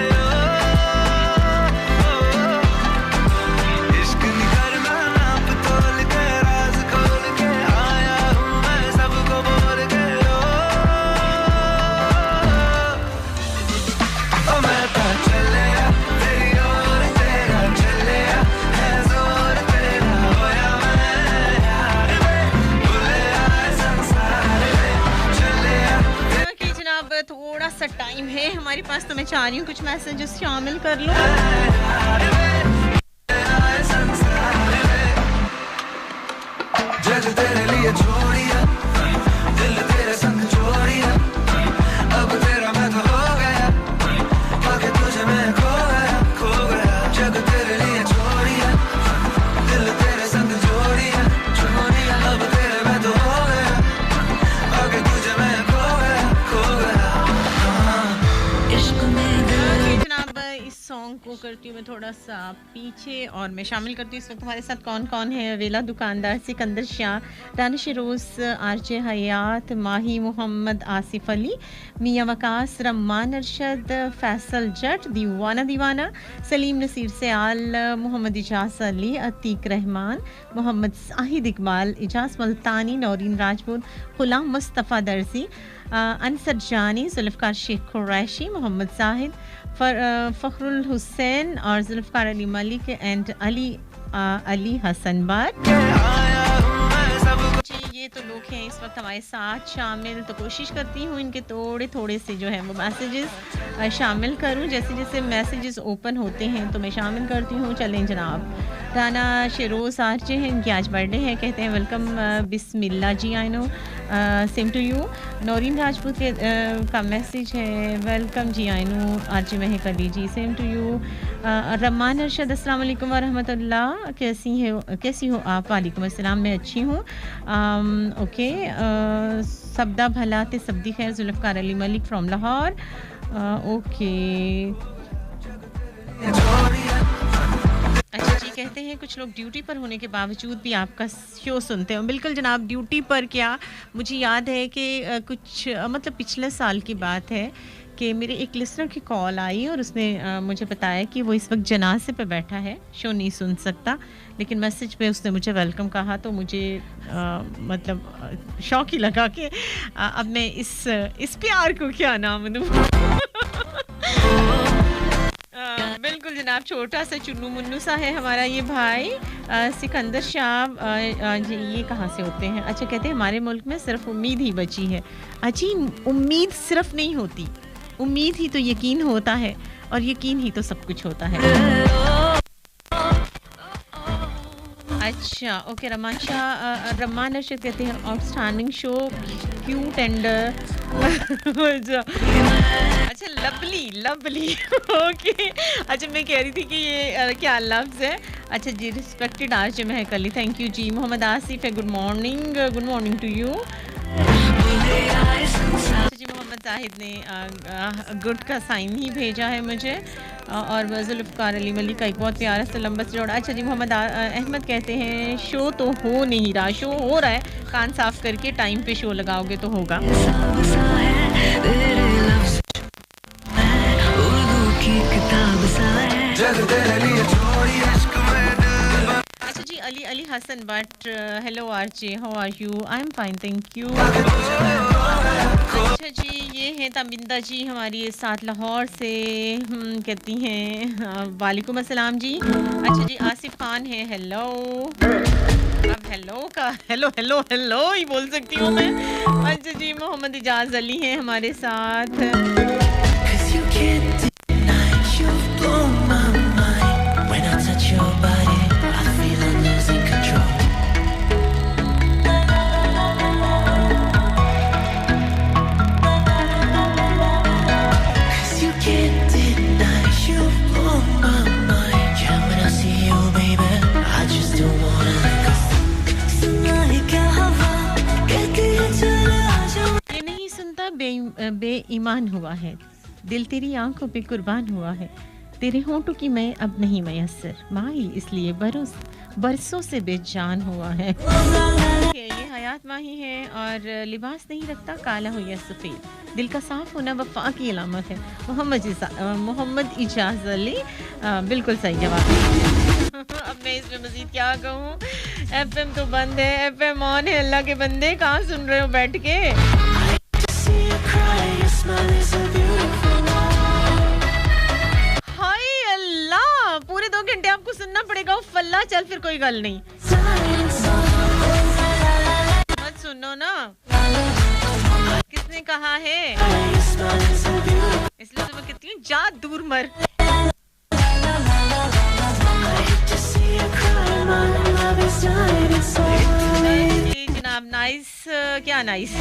Speaker 1: थोड़ा सा टाइम है हमारे पास, तो मैं चाह रही हूँ कुछ मैसेजेस शामिल कर लूँ।
Speaker 11: जज तेरे लिए छोड़िया, दिल तेरे संग छोड़िया, अब तेरा मैं तो हो
Speaker 1: जनाब इस सॉन्ग को करती हूँ मैं थोड़ा सा पीछे और मैं शामिल करती हूँ इस वक्त हमारे साथ कौन कौन है। वेला दुकानदार, सिकंदर शाह, दानिश रोज़, आरजे हयात, माही मोहम्मद, आसिफ अली, मियां वकास, रम्मान अरशद, फैसल जट, दीवाना दीवाना, सलीम नसीर सयाल, मोहम्मद इजाज अली, अतीक रहमान, मोहम्मद साहिद इकबाल, इजाज मुल्तानी, नौरीन राजपूत, गुलाम मुस्तफ़ा दर्जी, अनसर जानी, जुल्फ़कार शेख कुरैशी, मोहम्मद जाहिद, फ़खरुल हुसैन और जुल्फ़कार अली मलिक एंड अली हसन बार। जी ये तो लोग हैं इस वक्त हमारे साथ शामिल, तो कोशिश करती हूँ इनके थोड़े थोड़े से जो है वो मैसेजेस शामिल करूँ। जैसे जैसे मैसेजेस ओपन होते हैं तो मैं शामिल करती हूँ। चलें जनाब, राना शेरोज़ आरजे हैं, इनकी आज बर्थडे है, कहते हैं welcome Bismillah ji, I know same to you. Naureen Rajput के का मैसेज है, welcome ji, I know RJ Mahak Ali ji, same to you. Rumman Arshad, अस्सलाम वालेकुम व रहमतुल्लाह, कैसी हो आप? वालेकुम अस्सलाम, मैं अच्छी हूँ। ओके, सबदा भला ते सबदी खैर, जुल्फ़कार अली मलिक फ्रॉम लाहौर। ओके, अच्छा जी, कहते हैं कुछ लोग ड्यूटी पर होने के बावजूद भी आपका शो सुनते हैं। बिल्कुल जनाब, ड्यूटी पर क्या, मुझे याद है कि कुछ मतलब पिछले साल की बात है कि मेरे एक लिसनर की कॉल आई और उसने मुझे बताया कि वो इस वक्त जनाजे पे बैठा है, शो नहीं सुन सकता, लेकिन मैसेज पे उसने मुझे वेलकम कहा, तो मुझे मतलब शौक ही लगा कि अब मैं इस प्यार को क्या नाम दूँ। बिल्कुल जनाब, छोटा सा चुन्नू मुन्नू सा है हमारा ये भाई। सिकंदर शाह जी, ये कहाँ से होते हैं? अच्छा, कहते हैं हमारे मुल्क में सिर्फ उम्मीद ही बची है। अच्छी, उम्मीद सिर्फ नहीं होती, उम्मीद ही तो यकीन होता है और यकीन ही तो सब कुछ होता है। अच्छा, ओके, रम्मान अरशद कहते हैं आउटस्टैंडिंग शो, क्यूट एंड अच्छा लवली ओके। अच्छा, मैं कह रही थी कि ये क्या लफ्ज़ है। अच्छा जी, respected RJ Mahak Ali, thank you जी। मोहम्मद आसिफ है, गुड मॉर्निंग टू यू। अच्छा जी, मोहम्मद जाहिद ने गुड का साइन ही भेजा है मुझे, और जुल्फ़कार अली मलिक का एक बहुत प्यारा सा लंबा जोड़ा। अच्छा जी, मोहम्मद अहमद कहते हैं शो तो हो नहीं रहा, शो हो रहा है, कान साफ करके टाइम पे शो लगाओगे तो होगा। अच्छा जी, Ali Hasan Butt, hello RJ, how are you? I am fine, thank you. अच्छा जी, ये हैं तमिंदा जी हमारी साथ लाहौर से, कहती हैं वालेकुम अस्सलाम जी। अच्छा जी, आसिफ खान है, हेलो। अब हेलो का हेलो ही बोल सकती हूँ मैं। अच्छा जी, मोहम्मद इजाज अली हैं हमारे साथ। बेईमान हुआ है दिल, तेरी आंखों पे कुर्बान हुआ है, तेरे होंठों की मैं अब नहीं मयस्सर, माही इसलिए बरसों से बेजान हुआ है। ये हयात माही है और लिबास नहीं रखता काला हो या सफ़ेद, दिल का साफ होना वफा की अलामत है। मोहम्मद इजाज अली, बिल्कुल सही जवाब। अब मैं इसमें मज़ीद क्या कहूँ, एफएम तो बंद है, एफएम ऑन है, अल्लाह के बंदे कहाँ सुन रहे हो बैठ के। हाय अल्लाह, पूरे 2 घंटे आपको सुनना पड़ेगा। फल्ला, चल फिर कोई गल नहीं, मत सुनो ना, किसने कहा है? इसलिए तो मैं कहती हूँ जा दूर मर। जनाब नाइस, क्या नाइस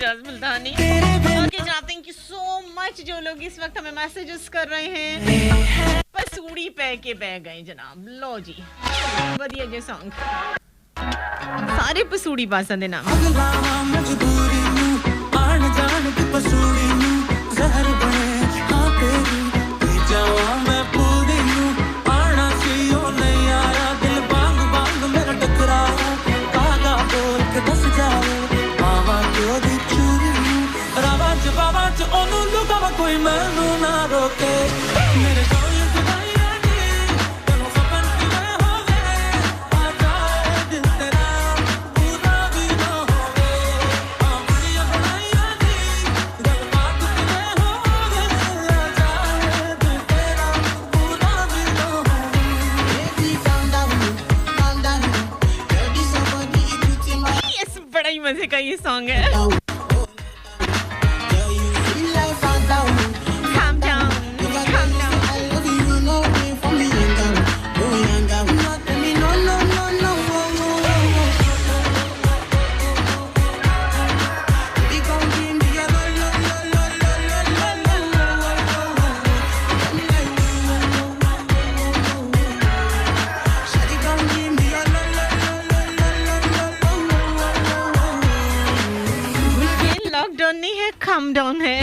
Speaker 1: मुल्तानी। ओके जनाब, थैंक यू सो मच जो लोग इस वक्त हमें मैसेजेस कर रहे हैं। पसूड़ी पे के बह गए जनाब, लो जी बढ़िया जे सॉन्ग, सारे पसूड़ी पसंद है ना। ये सॉन्ग है Calm down, calm down. Lockdown नहीं है calm down है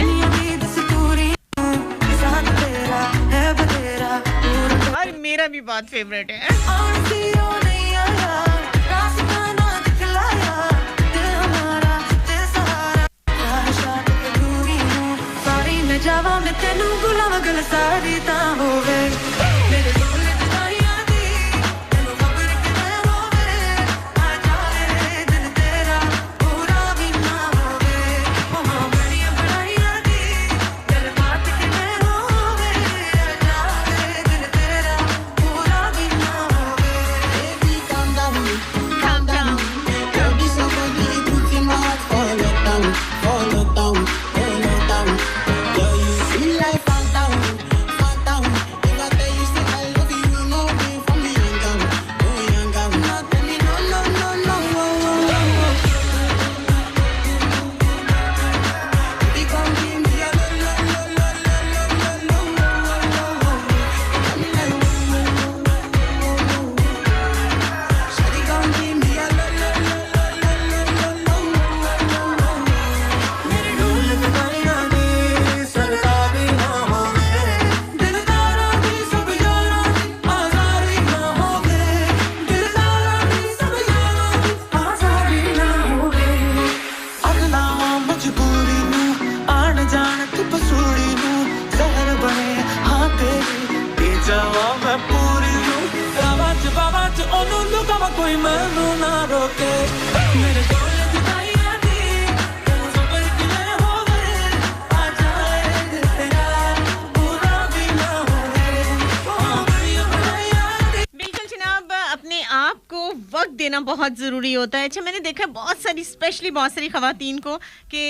Speaker 1: और मेरा भी बहुत फेवरेट है
Speaker 10: जावा मैं तेनू गुलाम गल सारी ता होवे मेरे कोल जुदाइयां दी तेनू खबर कि मैं होवे आ जाए दिल तेरा पूरा भी ना होवे मां बड़ियां बड़ाइयां दी दिल बात कि मैं होवे आ जाए दिल तेरा पूरा भी ना होवे baby calm down
Speaker 1: calm down
Speaker 10: be somebody put in my heart fall down कोई मैनू ना रोके मेरे कोल जुदाइयां दी तेनू खबर कि मैं होवे आ जाए दिल तेरा पूरा भी ना होवे बड़ियां बड़ाइयां दी
Speaker 1: बिल्कुल जनाब अपने आप को वक्त देना बहुत ज़रूरी होता है अच्छा मैंने देखा बहुत सारी स्पेशली बहुत सारी ख़वातीन को कि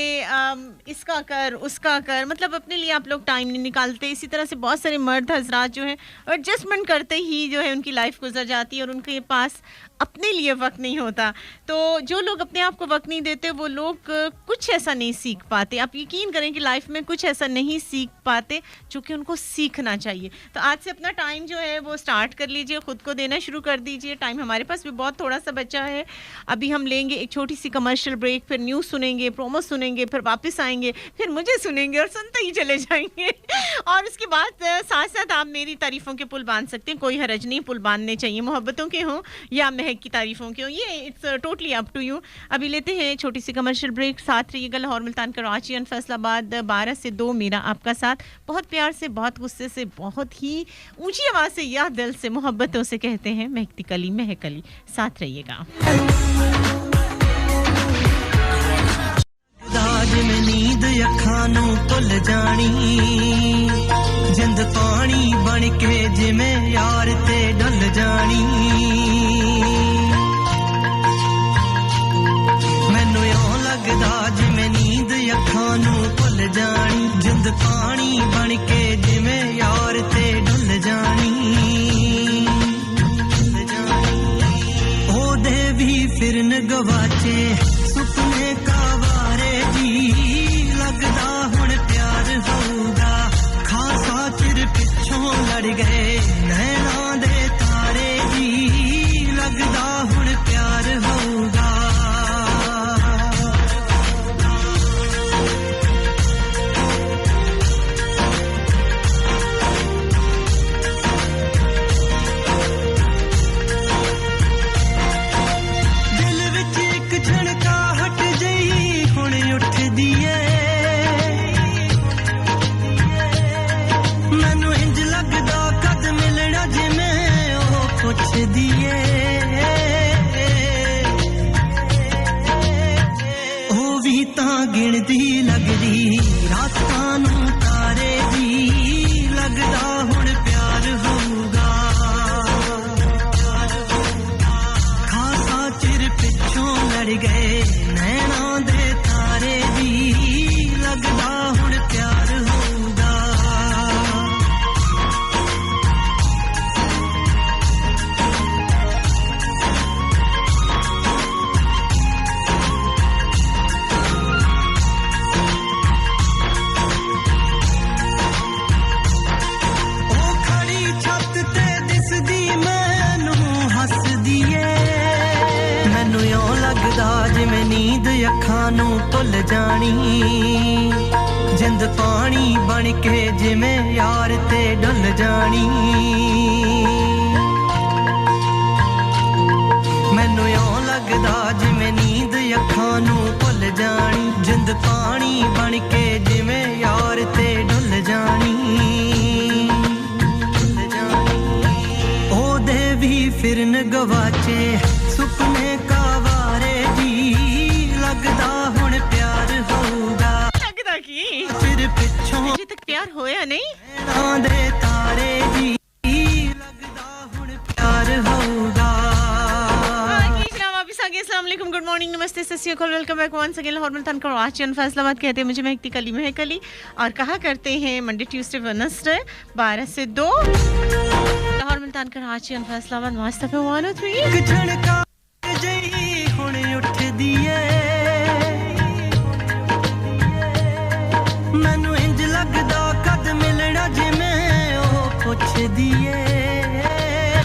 Speaker 1: इसका कर उसका कर मतलब अपने लिए आप लोग टाइम नहीं निकालते इसी तरह से बहुत सारे मर्द हजरात जो हैं एडजस्टमेंट करते ही जो है उनकी लाइफ गुजर जाती है और उनके पास अपने लिए वक्त नहीं होता तो जो लोग अपने आप को वक्त नहीं देते वो लोग कुछ ऐसा नहीं सीख पाते आप यकीन करें कि लाइफ में कुछ ऐसा नहीं सीख पाते जो कि उनको सीखना चाहिए तो आज से अपना टाइम जो है वो स्टार्ट कर लीजिए खुद को देना शुरू कर दीजिए टाइम हमारे पास भी बहुत थोड़ा सा बचा है अभी हम लेंगे एक छोटी सी कमर्शियल ब्रेक फिर न्यूज़ सुनेंगे प्रोमो सुनेंगे फिर वापस आएंगे फिर मुझे सुनेंगे और सुनते ही चले जाएंगे और उसके बाद साथ साथ आप मेरी तारीफ़ों के पुल बांध सकते हैं कोई हरज नहीं पुल बांधने चाहिए मोहब्बतों के हों या की तारीफों की ये it's totally up to you अभी लेते हैं छोटी सी कमर्शियल ब्रेक साथ रहिएगा लाहौर मुल्तान कराची और फैसलाबाद 12 से 2 मेरा आपका साथ बहुत प्यार से बहुत गुस्से से बहुत ही ऊंची आवाज से या दिल से मोहब्बतों से कहते हैं महकती कली महकली साथ रहिएगा
Speaker 9: दाज में नींद अखां नूं भुल जानी जिंद पानी बन के जिवें यार ते ढल जानी मैनू इउं लगदा जिवें नींद अखां नूं भुल जानी जिंद पानी बन के जिवें यार ते ढल जानी ओदे भी फिरन गवाचे सुपने कावारे जी लगदा हुण प्यार होगा खासा चिर पिछों लड़ गए नैना दे तारे जी लगदा हुण प्यार होगा मैनू इंज लगदा कद मिलना जिवें ओह पुछदी ऐ ओह भी तां गिणदी लगदी रातां नूं तारे जी लगदा हुण प्यार होगा खासा चिर पिछों लड़ गए नैना ਅੱਖਾਂ ਨੂੰ ਭੁੱਲ ਜਾਣੀ ਜਿੰਦ ਪਾਣੀ ਬਣ ਕੇ ਜਿਵੇਂ ਯਾਰ ਤੇ ਡੁੱਲ ਜਾਣੀ ਮੈਨੂੰ ਇਉਂ ਲੱਗਦਾ ਜਿਵੇਂ ਨੀਂਦ ਅੱਖਾਂ ਨੂੰ ਭੁੱਲ ਜਾਣੀ ਜਿੰਦ ਪਾਣੀ ਬਣ ਕੇ ਜਿਵੇਂ ਯਾਰ ਤੇ ਡੁੱਲ ਜਾਣੀ ਉਹਦੇ ਵੀ ਫਿਰਨ ਗਵਾਚੇ ਸੁਪਨੇ ਕਾਵਾਰੇ ਜੀ लगदा हुण प्यार होगा
Speaker 1: लगदा की
Speaker 9: फिर पिछों
Speaker 1: अभी तक प्यार होया नहीं
Speaker 9: दे तारे जी लगदा हुण प्यार होगा
Speaker 1: वापस आ गए अस्सलाम वालेकुम गुड मॉर्निंग नमस्ते सत श्री अकाल welcome back once again Lahore Multan Karachi and Faisalabad कहते हैं मुझे महकती कली महक अली और कहा करते हैं मंडे ट्यूसडे वेडनेसडे 12 से 2 लाहौर मुल्तान कराची एंड फैसलाबाद वास्ता पे 103
Speaker 9: एक झड़का जई हुण उठदी है ਮੈਨੂੰ ਇੰਜ ਲੱਗਦਾ ਕਦ ਮਿਲਣਾ ਜਿਵੇਂ ਉਹ ਪੁੱਛਦੀ ਏ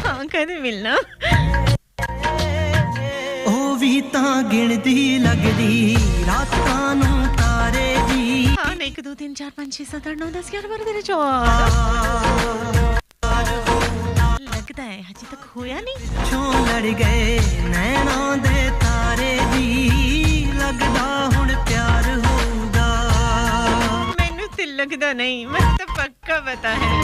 Speaker 1: ਹਾਂ ਕਦੇ ਮਿਲਣਾ
Speaker 9: ਉਹ ਵੀ ਤਾਂ ਗਿਣਦੀ ਲੱਗਦੀ ਰਾਤਾਂ ਨੂੰ ਤਾਰੇ ਜੀ
Speaker 1: ਹਾਂ 1 2 3 4 5 6 7 8 9 10 11 12 13 14 लगता है अभी तक होया नहीं
Speaker 9: छो लड़ गए नैना दे तारे जी लगदा हुण प्यार होगा
Speaker 1: लगता नहीं मैं तो पक्का पता है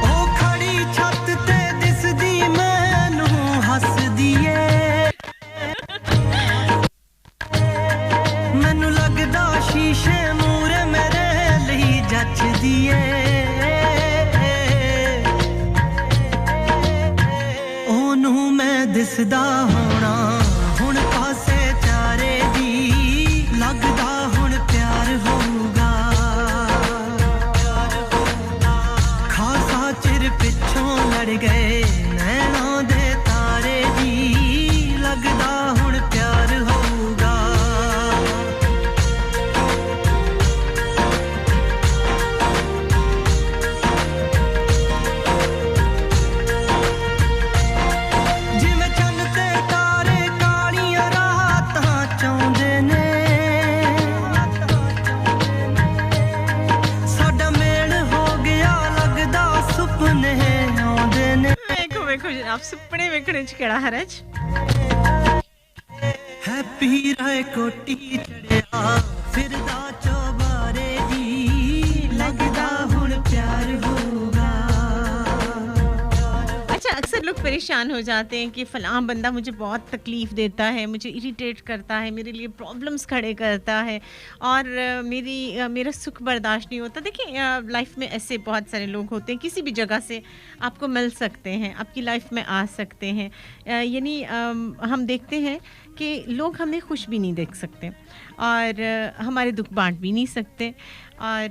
Speaker 9: ओ खड़ी छत ते दिसदी मैनू हसदी ए मैनू लगदा शीशे मूरे मेरे ਲਈ ਜੱਚਦੀ ਏ ਦਿਸਦਾ ਹੋਣਾ ਹੁਣ ਪਾਸੇ ਚਾਰੇ ਦੀ ਲੱਗਦਾ ਹੁਣ ਪਿਆਰ ਹੋਊਗਾ ਖਾਸਾ ਚਿਰ ਪਿੱਛੋਂ ਲੜ ਗਏ ਨੈਣਾ ਦੇ ਤਾਰੇ ਜੀ ਲੱਗਦਾ ਹੁਣ ਪਿਆਰ ਹੋਊਗਾ
Speaker 1: आप सुपने वेखने च केड़ा हरज
Speaker 9: हैप्पी राय कोटी चढ़िया फिरदा चौबारे जी लगदा हुण प्यार होगा
Speaker 1: अच्छा अक्सर लोग परेशान हो जाते हैं कि फलां बंदा मुझे बहुत तकलीफ़ देता है मुझे इरिटेट करता है मेरे लिए प्रॉब्लम्स खड़े करता है और मेरा सुख बर्दाश्त नहीं होता देखिए लाइफ में ऐसे बहुत सारे लोग होते हैं किसी भी जगह से आपको मिल सकते हैं आपकी लाइफ में आ सकते हैं यानी हम देखते हैं कि लोग हमें खुश भी नहीं देख सकते और हमारे दुख बांट भी नहीं सकते और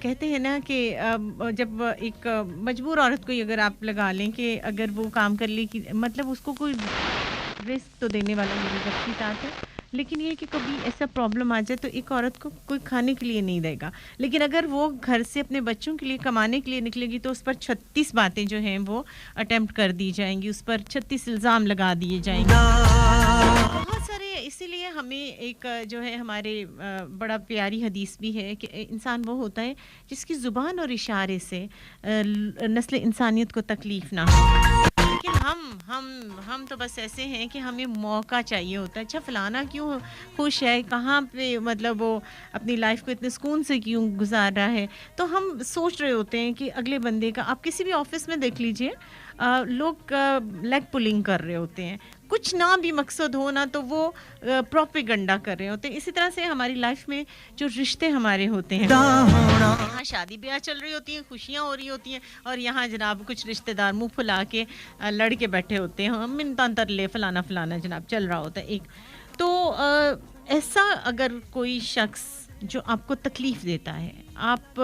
Speaker 1: कहते हैं ना कि जब एक मजबूर औरत को अगर आप लगा लें कि अगर वो काम कर ले कि मतलब उसको कोई रिस्क तो देने वाला मेरे व्यक्ति साथ है लेकिन ये कि कभी ऐसा प्रॉब्लम आ जाए तो एक औरत को कोई खाने के लिए नहीं देगा लेकिन अगर वो घर से अपने बच्चों के लिए कमाने के लिए निकलेगी तो उस पर 36 बातें जो हैं वो अटेम्प्ट कर दी जाएंगी उस पर 36 इल्ज़ाम लगा दिए जाएंगे बहुत सारे इसीलिए हमें एक जो है हमारे बड़ा प्यारी हदीस भी है कि इंसान वो होता है जिसकी ज़ुबान और इशारे से नस्ल इंसानियत को तकलीफ़ ना हो लेकिन हम तो बस ऐसे हैं कि हमें मौका चाहिए होता है अच्छा फलाना क्यों खुश है कहाँ पे मतलब वो अपनी लाइफ को इतने सुकून से क्यों गुजार रहा है तो हम सोच रहे होते हैं कि अगले बंदे का आप किसी भी ऑफिस में देख लीजिए लोग लेग पुलिंग कर रहे होते हैं कुछ ना भी मकसद हो ना तो वो प्रोपेगेंडा कर रहे होते हैं इसी तरह से हमारी लाइफ में जो रिश्ते हमारे होते हैं यहाँ शादी ब्याह चल रही होती हैं खुशियाँ हो रही होती हैं और यहाँ जनाब कुछ रिश्तेदार मुंह फुला के लड़ के बैठे होते हैं हम मिन्नतां तरले फलाना फलाना जनाब चल रहा होता है एक तो ऐसा अगर कोई शख्स जो आपको तकलीफ़ देता है आप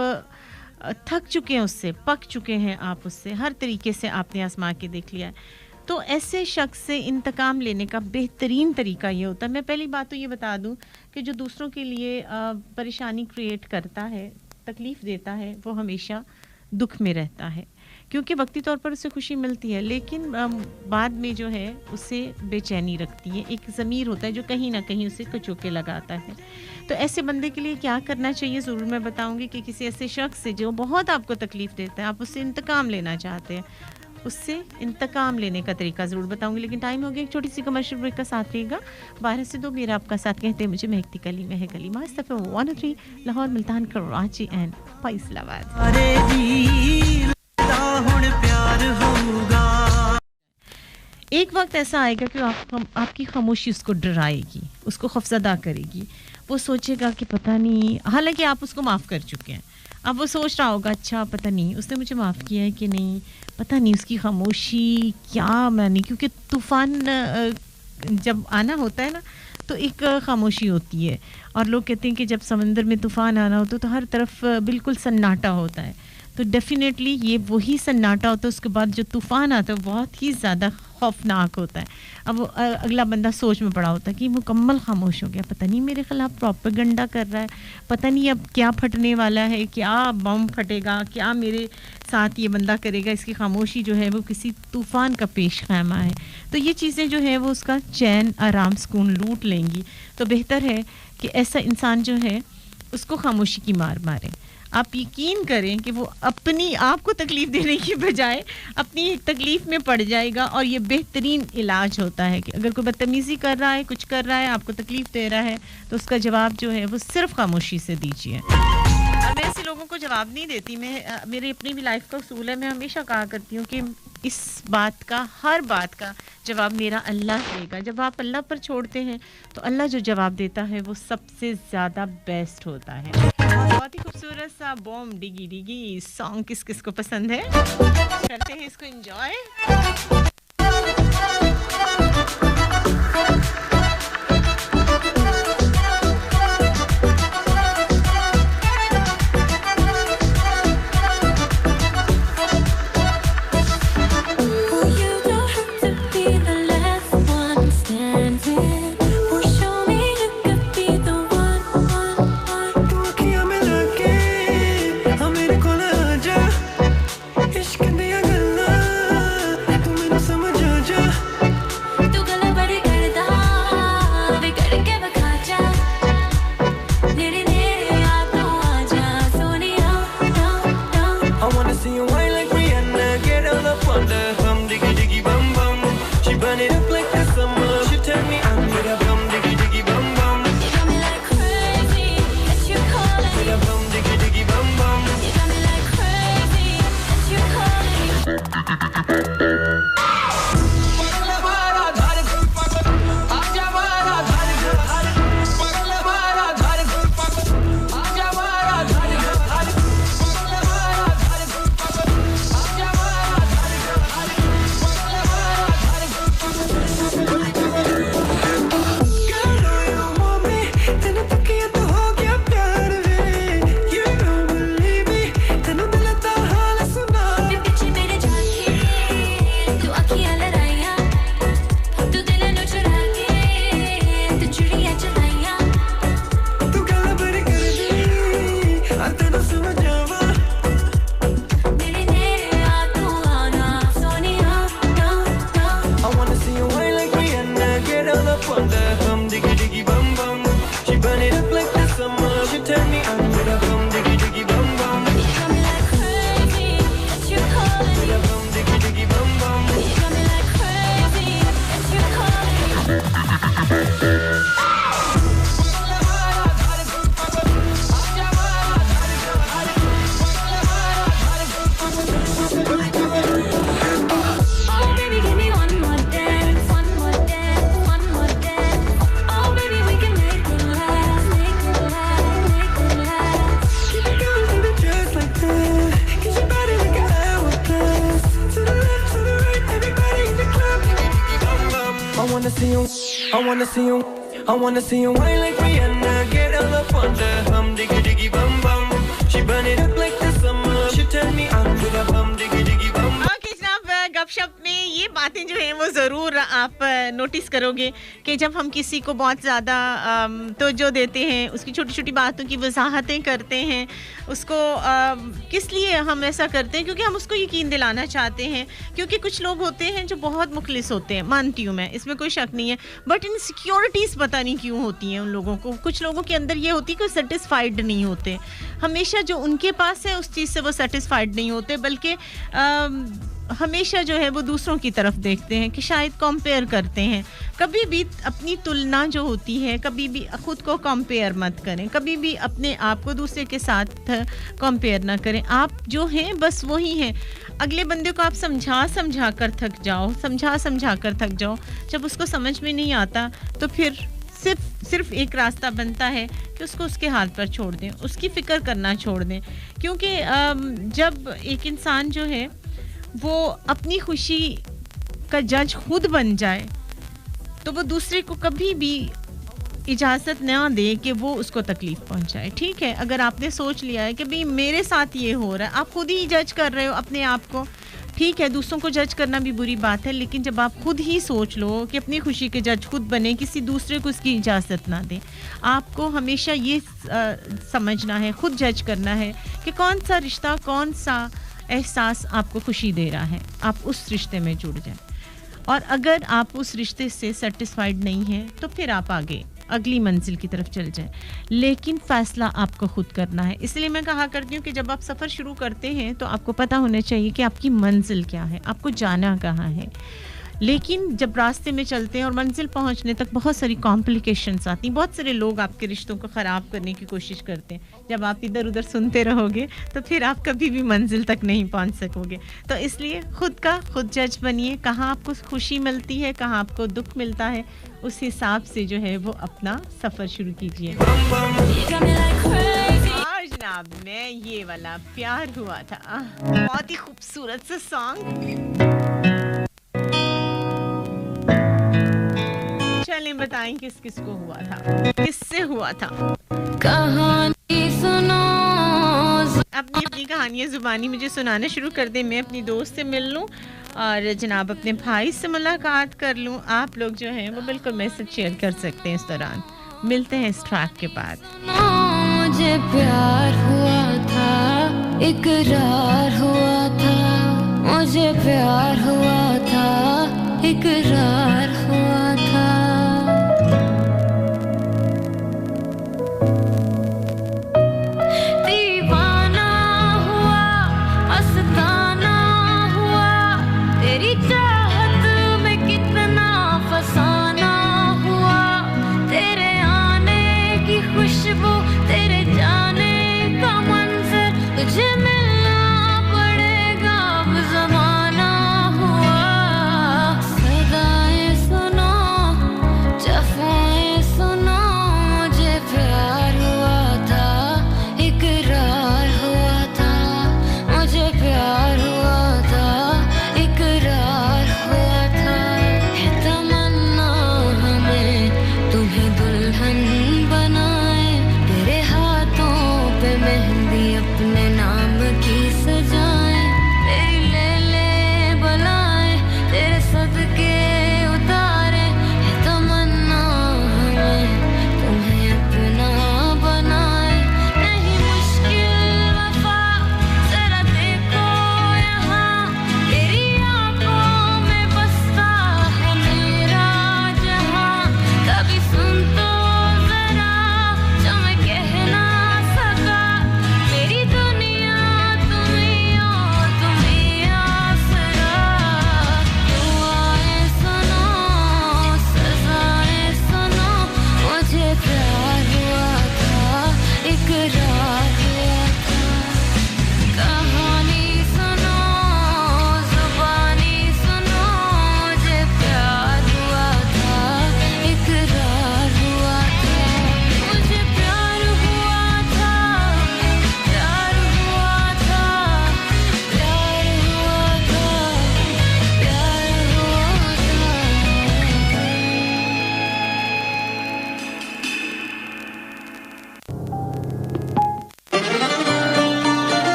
Speaker 1: थक चुके हैं उससे पक चुके हैं आप उससे हर तरीके से आपने आजमा के देख लिया है तो ऐसे शख्स से इंतकाम लेने का बेहतरीन तरीका ये होता है, मैं पहली बात तो ये बता दूं कि जो दूसरों के लिए परेशानी क्रिएट करता है, तकलीफ़ देता है, वो हमेशा दुख में रहता है, क्योंकि वक्ती तौर पर उसे खुशी मिलती है, लेकिन बाद में जो है उसे बेचैनी रखती है। एक ज़मीर होता है जो कहीं ना कहीं उसे कचोके लगाता है। तो ऐसे बंदे के लिए क्या करना चाहिए, ज़रूर मैं बताऊंगी कि किसी ऐसे शख्स से जो बहुत आपको तकलीफ़ देता है, आप उससे इंतकाम लेना चाहते हैं, उससे इंतकाम लेने का तरीका ज़रूर बताऊंगी। लेकिन टाइम हो गया एक छोटी सी कमर्शियल ब्रेक का, साथ रहेगा 12 से 2 मेरा आपका साथ कहते हैं मुझे महकती कली में है गली मास्तफ 103 लाहौर मुल्तान कराची एंड फैसलाबाद। एक वक्त ऐसा आएगा कि आपकी खामोशी उसको डराएगी, उसको खौफज़दा करेगी, वो सोचेगा कि पता नहीं, हालांकि आप उसको माफ़ कर चुके हैं, अब वो सोच रहा होगा अच्छा पता नहीं उसने मुझे माफ़ किया है कि नहीं, पता नहीं उसकी खामोशी क्या मानी, क्योंकि तूफ़ान जब आना होता है ना तो एक खामोशी होती है, और लोग कहते हैं कि जब समंदर में तूफ़ान आना होता है तो हर तरफ बिल्कुल सन्नाटा होता है, तो डेफिनेटली ये वही सन्नाटा होता है, उसके बाद जो तूफ़ान आता है बहुत ही ज़्यादा खौफनाक होता है। अब अगला बंदा सोच में पड़ा होता है कि मुकम्मल खामोश हो गया, पता नहीं मेरे ख़िलाफ़ प्रोपेगेंडा कर रहा है, पता नहीं अब क्या फटने वाला है, क्या बम फटेगा, क्या मेरे साथ ये बंदा करेगा, इसकी खामोशी जो है वो किसी तूफ़ान का पेश खैमा है। तो ये चीज़ें जो है वो उसका चैन आराम सुकून लूट लेंगी। तो बेहतर है कि ऐसा इंसान जो है उसको खामोशी की मार मारे। आप यकीन करें कि वो अपनी आपको तकलीफ़ देने की बजाय अपनी तकलीफ़ में पड़ जाएगा, और ये बेहतरीन इलाज होता है कि अगर कोई बदतमीज़ी कर रहा है, कुछ कर रहा है, आपको तकलीफ़ दे रहा है, तो उसका जवाब जो है वो सिर्फ खामोशी से दीजिए। मैं ऐसे लोगों को जवाब नहीं देती, मैं मेरी अपनी भी लाइफ का उसूल है, मैं हमेशा कहा करती हूँ कि इस बात का, हर बात का जवाब मेरा अल्लाह देगा। जब आप अल्लाह पर छोड़ते हैं तो अल्लाह जो जवाब देता है वो सबसे ज़्यादा बेस्ट होता है। बहुत ही खूबसूरत सा बॉम्ब डिगी डिगी सॉन्ग किस किस को पसंद है, करते हैं इसको enjoy.
Speaker 11: I wanna see you wine like Rihanna, get all up on the hum, diggy diggy bum bum. She burn it up like the summer. She turn me on with a bum, diggy diggy bum.
Speaker 1: Okay, जनाब गपशप में ये बातें जो हैं वो ज़रूर आप नोटिस करोगे कि जब हम किसी को बहुत ज़्यादा तवज्जो देते हैं, उसकी छोटी-छोटी बातों की वजाहतें करते हैं, उसको किस लिए हम ऐसा करते हैं? क्योंकि हम उसको यकीन दिलाना चाहते हैं, क्योंकि कुछ लोग होते हैं जो बहुत मुखलिस होते हैं, मानती हूँ मैं, इसमें कोई शक नहीं है, बट इनसिक्योरिटीज़ पता नहीं क्यों होती हैं उन लोगों को। कुछ लोगों के अंदर ये होती है कि सेटिस्फाइड नहीं होते, हमेशा जो उनके पास है उस चीज़ से वो सेटिस्फाइड नहीं होते, बल्कि हमेशा जो है वो दूसरों की तरफ देखते हैं कि शायद कंपेयर करते हैं। कभी भी अपनी तुलना जो होती है, कभी भी खुद को कंपेयर मत करें, कभी भी अपने आप को दूसरे के साथ कंपेयर ना करें। आप जो हैं बस वही हैं। अगले बंदे को आप समझा कर थक जाओ, समझा कर थक जाओ, जब उसको समझ में नहीं आता तो फिर सिर्फ एक रास्ता बनता है कि उसको उसके हाथ पर छोड़ दें, उसकी फ़िक्र करना छोड़ दें। क्योंकि जब एक इंसान जो है वो अपनी खुशी का जज खुद बन जाए तो वो दूसरे को कभी भी इजाज़त ना दे कि वो उसको तकलीफ़ पहुंचाए। ठीक है, अगर आपने सोच लिया है कि भाई मेरे साथ ये हो रहा है, आप खुद ही जज कर रहे हो अपने आप को। ठीक है, दूसरों को जज करना भी बुरी बात है, लेकिन जब आप खुद ही सोच लो कि अपनी खुशी के जज खुद बने, किसी दूसरे को उसकी इजाज़त ना दें। आपको हमेशा ये समझना है, खुद जज करना है कि कौन सा रिश्ता, कौन सा एहसास आपको खुशी दे रहा है, आप उस रिश्ते में जुड़ जाएं। और अगर आप उस रिश्ते से सेटिस्फाइड नहीं हैं तो फिर आप आगे अगली मंजिल की तरफ चल जाएं, लेकिन फ़ैसला आपको खुद करना है। इसलिए मैं कहा करती हूँ कि जब आप सफ़र शुरू करते हैं तो आपको पता होना चाहिए कि आपकी मंजिल क्या है, आपको जाना कहाँ है। लेकिन जब रास्ते में चलते हैं और मंजिल पहुंचने तक बहुत सारी कॉम्प्लिकेशंस आती हैं, बहुत सारे लोग आपके रिश्तों को ख़राब करने की कोशिश करते हैं। जब आप इधर उधर सुनते रहोगे तो फिर आप कभी भी मंजिल तक नहीं पहुंच सकोगे। तो इसलिए खुद जज बनिए, कहाँ आपको खुशी मिलती है, कहाँ आपको दुख मिलता है, उस हिसाब से जो है वो अपना सफ़र शुरू कीजिए। जनाब में ये वाला प्यार हुआ था, बहुत ही खूबसूरत सा सॉन्ग। चलें बताएं किस किस को हुआ था, किससे हुआ था।
Speaker 10: कहानी सुनो,
Speaker 1: अपनी कहानियाँ ज़ुबानी मुझे सुनाना शुरू कर दें, मैं अपनी दोस्त से मिल लूँ और जनाब अपने भाई से मुलाकात कर लूँ। आप लोग जो हैं वो बिल्कुल मैसेज शेयर कर सकते हैं इस दौरान। मिलते हैं इस ट्रैक के बाद।
Speaker 10: मुझे प्यार हुआ था, इकरार हुआ था, मुझे प्यार हुआ था, इकरार हुआ था। दीवाना हुआ, मस्ताना हुआ, तेरी चाहत में कितना फसाना हुआ। तेरे आने की खुशबू, तेरे जाने का मंजर, तुझे मिलना पड़ेगा अब ज़माना हुआ। सदाएं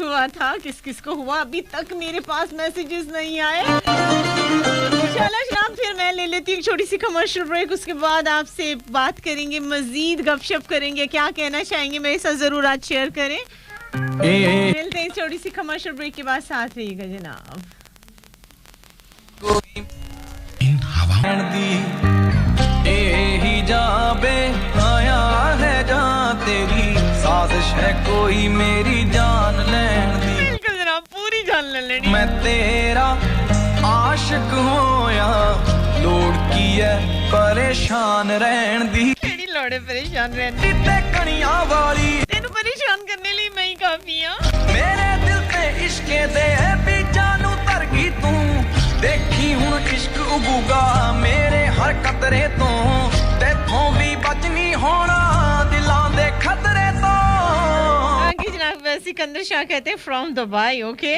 Speaker 1: हुआ था, किस किस को हुआ, अभी तक मेरे पास मैसेजेस नहीं आए। चलो जनाब, फिर मैं ले लेती हूँ एक छोटी सी कमर्शियल ब्रेक, उसके बाद आपसे बात करेंगे, मजीद गपशप करेंगे, क्या कहना चाहेंगे मेरे साथ जरूर आज शेयर करें। मिलते हैं छोटी सी कमर्शियल ब्रेक के बाद, साथ रहिएगा जनाब।
Speaker 2: इन हवाओं
Speaker 11: ही जाबे आया है जहाँ तेरी साजिश है कोई मेरी जान लेन दी।
Speaker 1: बिल्कुल जनाब, पूरी जान ले लेनी।
Speaker 11: मैं तेरा आशिक होया लोड़ की है परेशान रहन दी।
Speaker 1: केड़ी लोड़े परेशान रहन दी?
Speaker 11: ते कणियां वाली
Speaker 1: तेनू परेशान करने लिए मैं ही काफी हां।
Speaker 11: मेरे दिल ते इश्के दे बीजां नू तर गई तू, देखी हुण इश्क उगूगा मेरे हर कतरे तो, तेथों भी बच नहीं होना दिलां दे खतरे तो।
Speaker 1: आगे जनाब सिकंदर शाह कहते हैं फ्रॉम दुबई, ओके।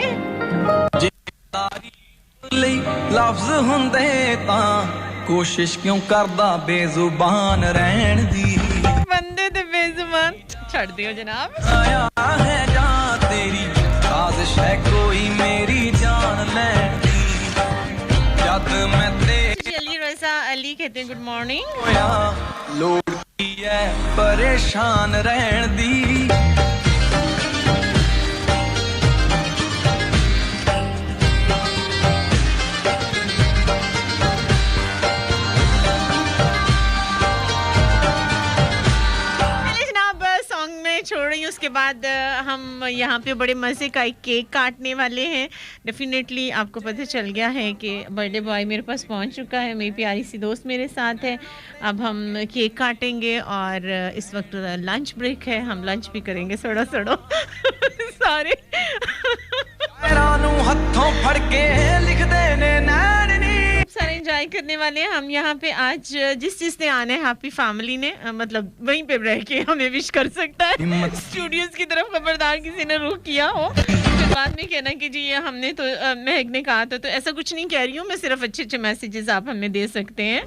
Speaker 11: ਲਈ ਲਫ਼ਜ਼ ਹੁੰਦੇ ਤਾਂ ਕੋਸ਼ਿਸ਼ ਕਿਉਂ ਕਰਦਾ ਬੇਜ਼ੁਬਾਨ ਰਹਿਣ ਦੀ।
Speaker 1: ਬੰਦੇ ਤੇ ਬੇਜ਼ੁਬਾਨ ਛੱਡ ਦਿਓ ਜਨਾਬ।
Speaker 11: ਆਇਆ ਹੈ ਜਾਂ ਤੇਰੀ ਸਾਜ਼ਿਸ਼ ਹੈ ਕੋਈ ਮੇਰੀ ਜਾਨ ਲੈਣ ਦੀ। ਜਦ ਮੈਂ ਤੇ
Speaker 1: अली रज़ा अली कहते हैं गुड मॉर्निंग।
Speaker 11: ਹੋਇਆ ਲੋੜ ਕੀ ਹੈ ਪਰੇਸ਼ਾਨ ਰਹਿਣ ਦੀ।
Speaker 1: छोड़ रही हूँ, उसके बाद हम यहाँ पे बड़े मज़े का एक केक काटने वाले हैं। डेफिनेटली आपको पता चल गया है कि बर्थडे बॉय मेरे पास पहुँच चुका है, मेरी प्यारी सी दोस्त मेरे साथ है। अब हम केक काटेंगे और इस वक्त लंच ब्रेक है, हम लंच भी करेंगे सड़ो सड़ो सारे
Speaker 11: हत्थों फड़ के लिख देने
Speaker 1: सारे एंजॉय करने वाले हैं हम यहाँ पे। आज जिस चीज ने आना है हैप्पी फैमिली ने, मतलब वहीं पे रह के हमें विश कर सकता है। स्टूडियोज की तरफ खबरदार किसी ने रुख किया हो फिर बाद में कहना कि जी ये हमने तो महक ने कहा था, तो ऐसा कुछ नहीं कह रही हूँ मैं, सिर्फ अच्छे अच्छे मैसेजेस आप हमें दे सकते हैं।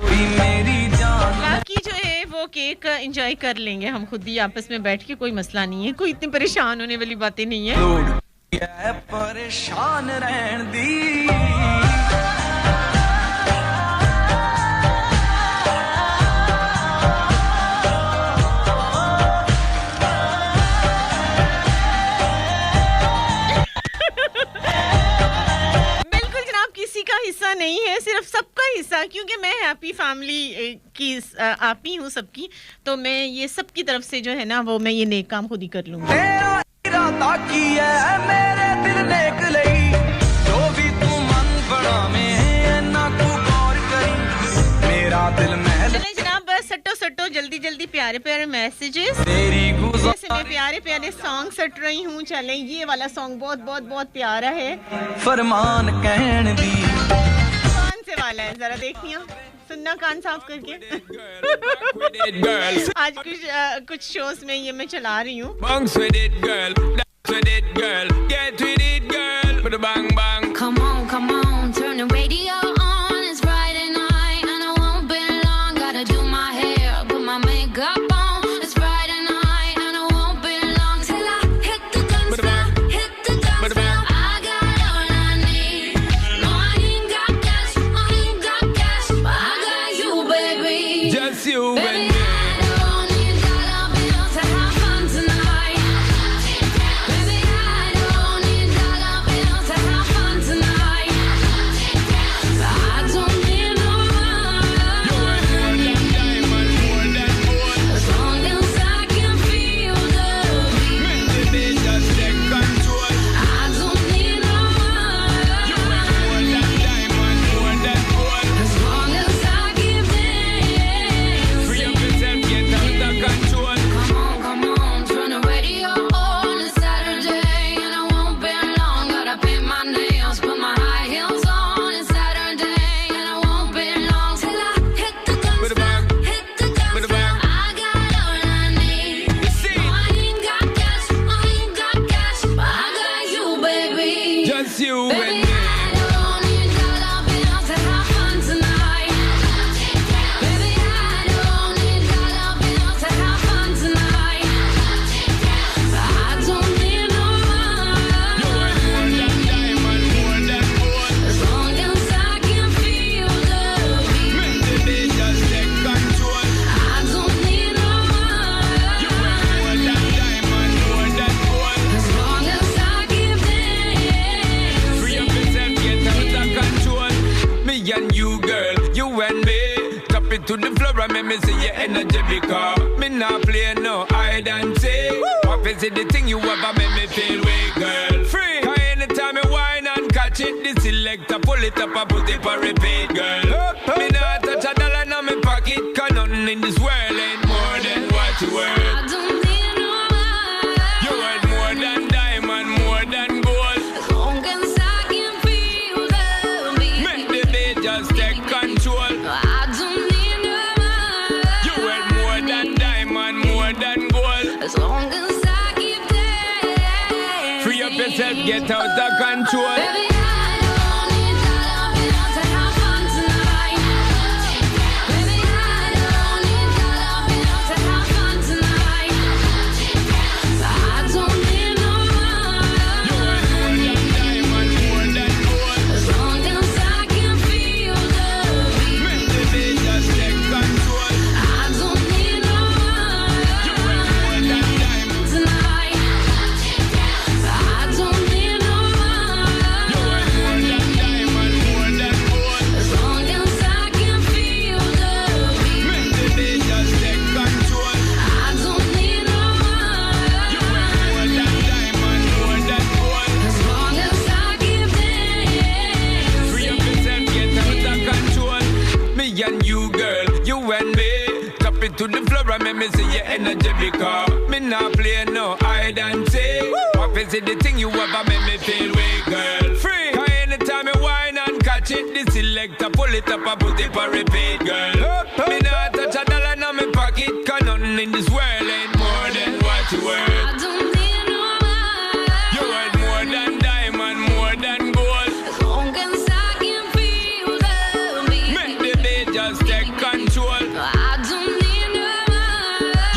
Speaker 1: बाकी जो है वो केक एंजॉय कर लेंगे हम खुद ही आपस में बैठ के, कोई मसला नहीं है, कोई इतनी परेशान होने वाली बातें नहीं है।
Speaker 11: परेशान रहन दी।
Speaker 1: हिस्सा नहीं है, सिर्फ सबका हिस्सा, क्योंकि मैं हैप्पी फैमिली की आप ही हूँ सबकी, तो मैं ये सबकी तरफ से जो है ना वो मैं ये नेक काम खुद ही कर लूंगी।
Speaker 11: तेरा इरादा की है मेरे दिल नेक लई, जो भी तू मन बड़ा में ना तू गौर करी मेरा दिल महल।
Speaker 1: चले जनाब सट्टो सट्टो जल्दी जल्दी प्यारे प्यारे मैसेजेस,
Speaker 11: तेरी
Speaker 1: जैसे मैं प्यारे प्यारे सॉन्ग सट रही हूँ। चले ये वाला सॉन्ग बहुत बहुत बहुत प्यारा है,
Speaker 11: फरमान कहन दी।
Speaker 1: कौन से वाला है जरा देखिए, सुनना कान साफ करके। आज कुछ शोज में ये मैं चला रही हूँ।
Speaker 10: Come on, come on, turn the radio on. It's Friday night and I won't be long. Gotta do my hair, put my makeup on. It's Friday night and I won't be long till I hit the dance floor, hit the dance floor. I got all I need. No, I ain't got cash, I ain't got cash, but I got you, baby.
Speaker 11: Just you,
Speaker 10: baby. I don't need dollar bills to have fun tonight. Baby, I don't need dollar bills to have fun tonight. I don't need no money. As long as I can feel the beat. I don't need no money. As long as I keep dancing. Come on, turn the radio on. It's Saturday and I won't be long. Gotta paint my nails, put my high heels on. It's Saturday and I won't be long till I hit the dance floor, hit the dance floor. I got all I need. No, I ain't got cash, I ain't got cash, but I got you, baby.
Speaker 11: Just you,
Speaker 10: Baby, I don't need dollar bills to have fun tonight. Baby, I don't need dollar bills to have fun tonight. I don't need no money.
Speaker 12: to the floor and make me see your energy because me not play no hide and seek. Obviously the thing you ever make me feel weak, girl. Free. Cause anytime I whine and catch it, the selector pull it up and put it for repeat, girl. Me not touch a dollar in my pocket, cause nothing in this world ain't more than what you worth.
Speaker 10: I don't need no man.
Speaker 12: You worth more than diamond, more than gold.
Speaker 10: As long as I can feel the beat.
Speaker 12: Make the beat just take control.
Speaker 10: I don't need no man.
Speaker 12: You worth more than diamond, more than gold.
Speaker 10: As long as I keep dancing.
Speaker 12: Free up yourself, get out of control.
Speaker 10: Baby, I don't need dollar bills to have fun tonight. Baby, I don't need dollar bills to have fun tonight. I don't need no
Speaker 12: You
Speaker 10: man.
Speaker 12: worth more than diamond, more than gold.
Speaker 10: As long as I can feel the beat.
Speaker 12: Make the beat just take control.
Speaker 10: I don't need no
Speaker 12: You worth more
Speaker 10: man
Speaker 12: than diamond.
Speaker 10: tonight. I don't need no
Speaker 12: You worth more
Speaker 10: man.
Speaker 12: than diamond, more than gold.
Speaker 10: As long as I can feel the beat.
Speaker 12: Make the beat just take control.
Speaker 10: I don't need no
Speaker 12: You worth more
Speaker 10: man.
Speaker 12: than diamond, more than gold.
Speaker 10: As long as I keep
Speaker 12: Free up
Speaker 10: dancing.
Speaker 12: yourself, get out of control. Me and you, girl, you and me. Drop it to the floor and make me see your energy because me not play no hide and seek. Obviously the thing you ever make me feel weak, girl. Free. Cause anytime I whine and catch it, the selector pull it up and put it for repeat, girl. Me not touch a dollar in my pocket, cause nothing in this world ain't more than what you worth.
Speaker 10: I don't need no
Speaker 12: You
Speaker 10: man.
Speaker 12: worth more than diamond, more than gold.
Speaker 10: As long as I can feel the beat.
Speaker 12: Make the beat just take control.
Speaker 10: I don't need no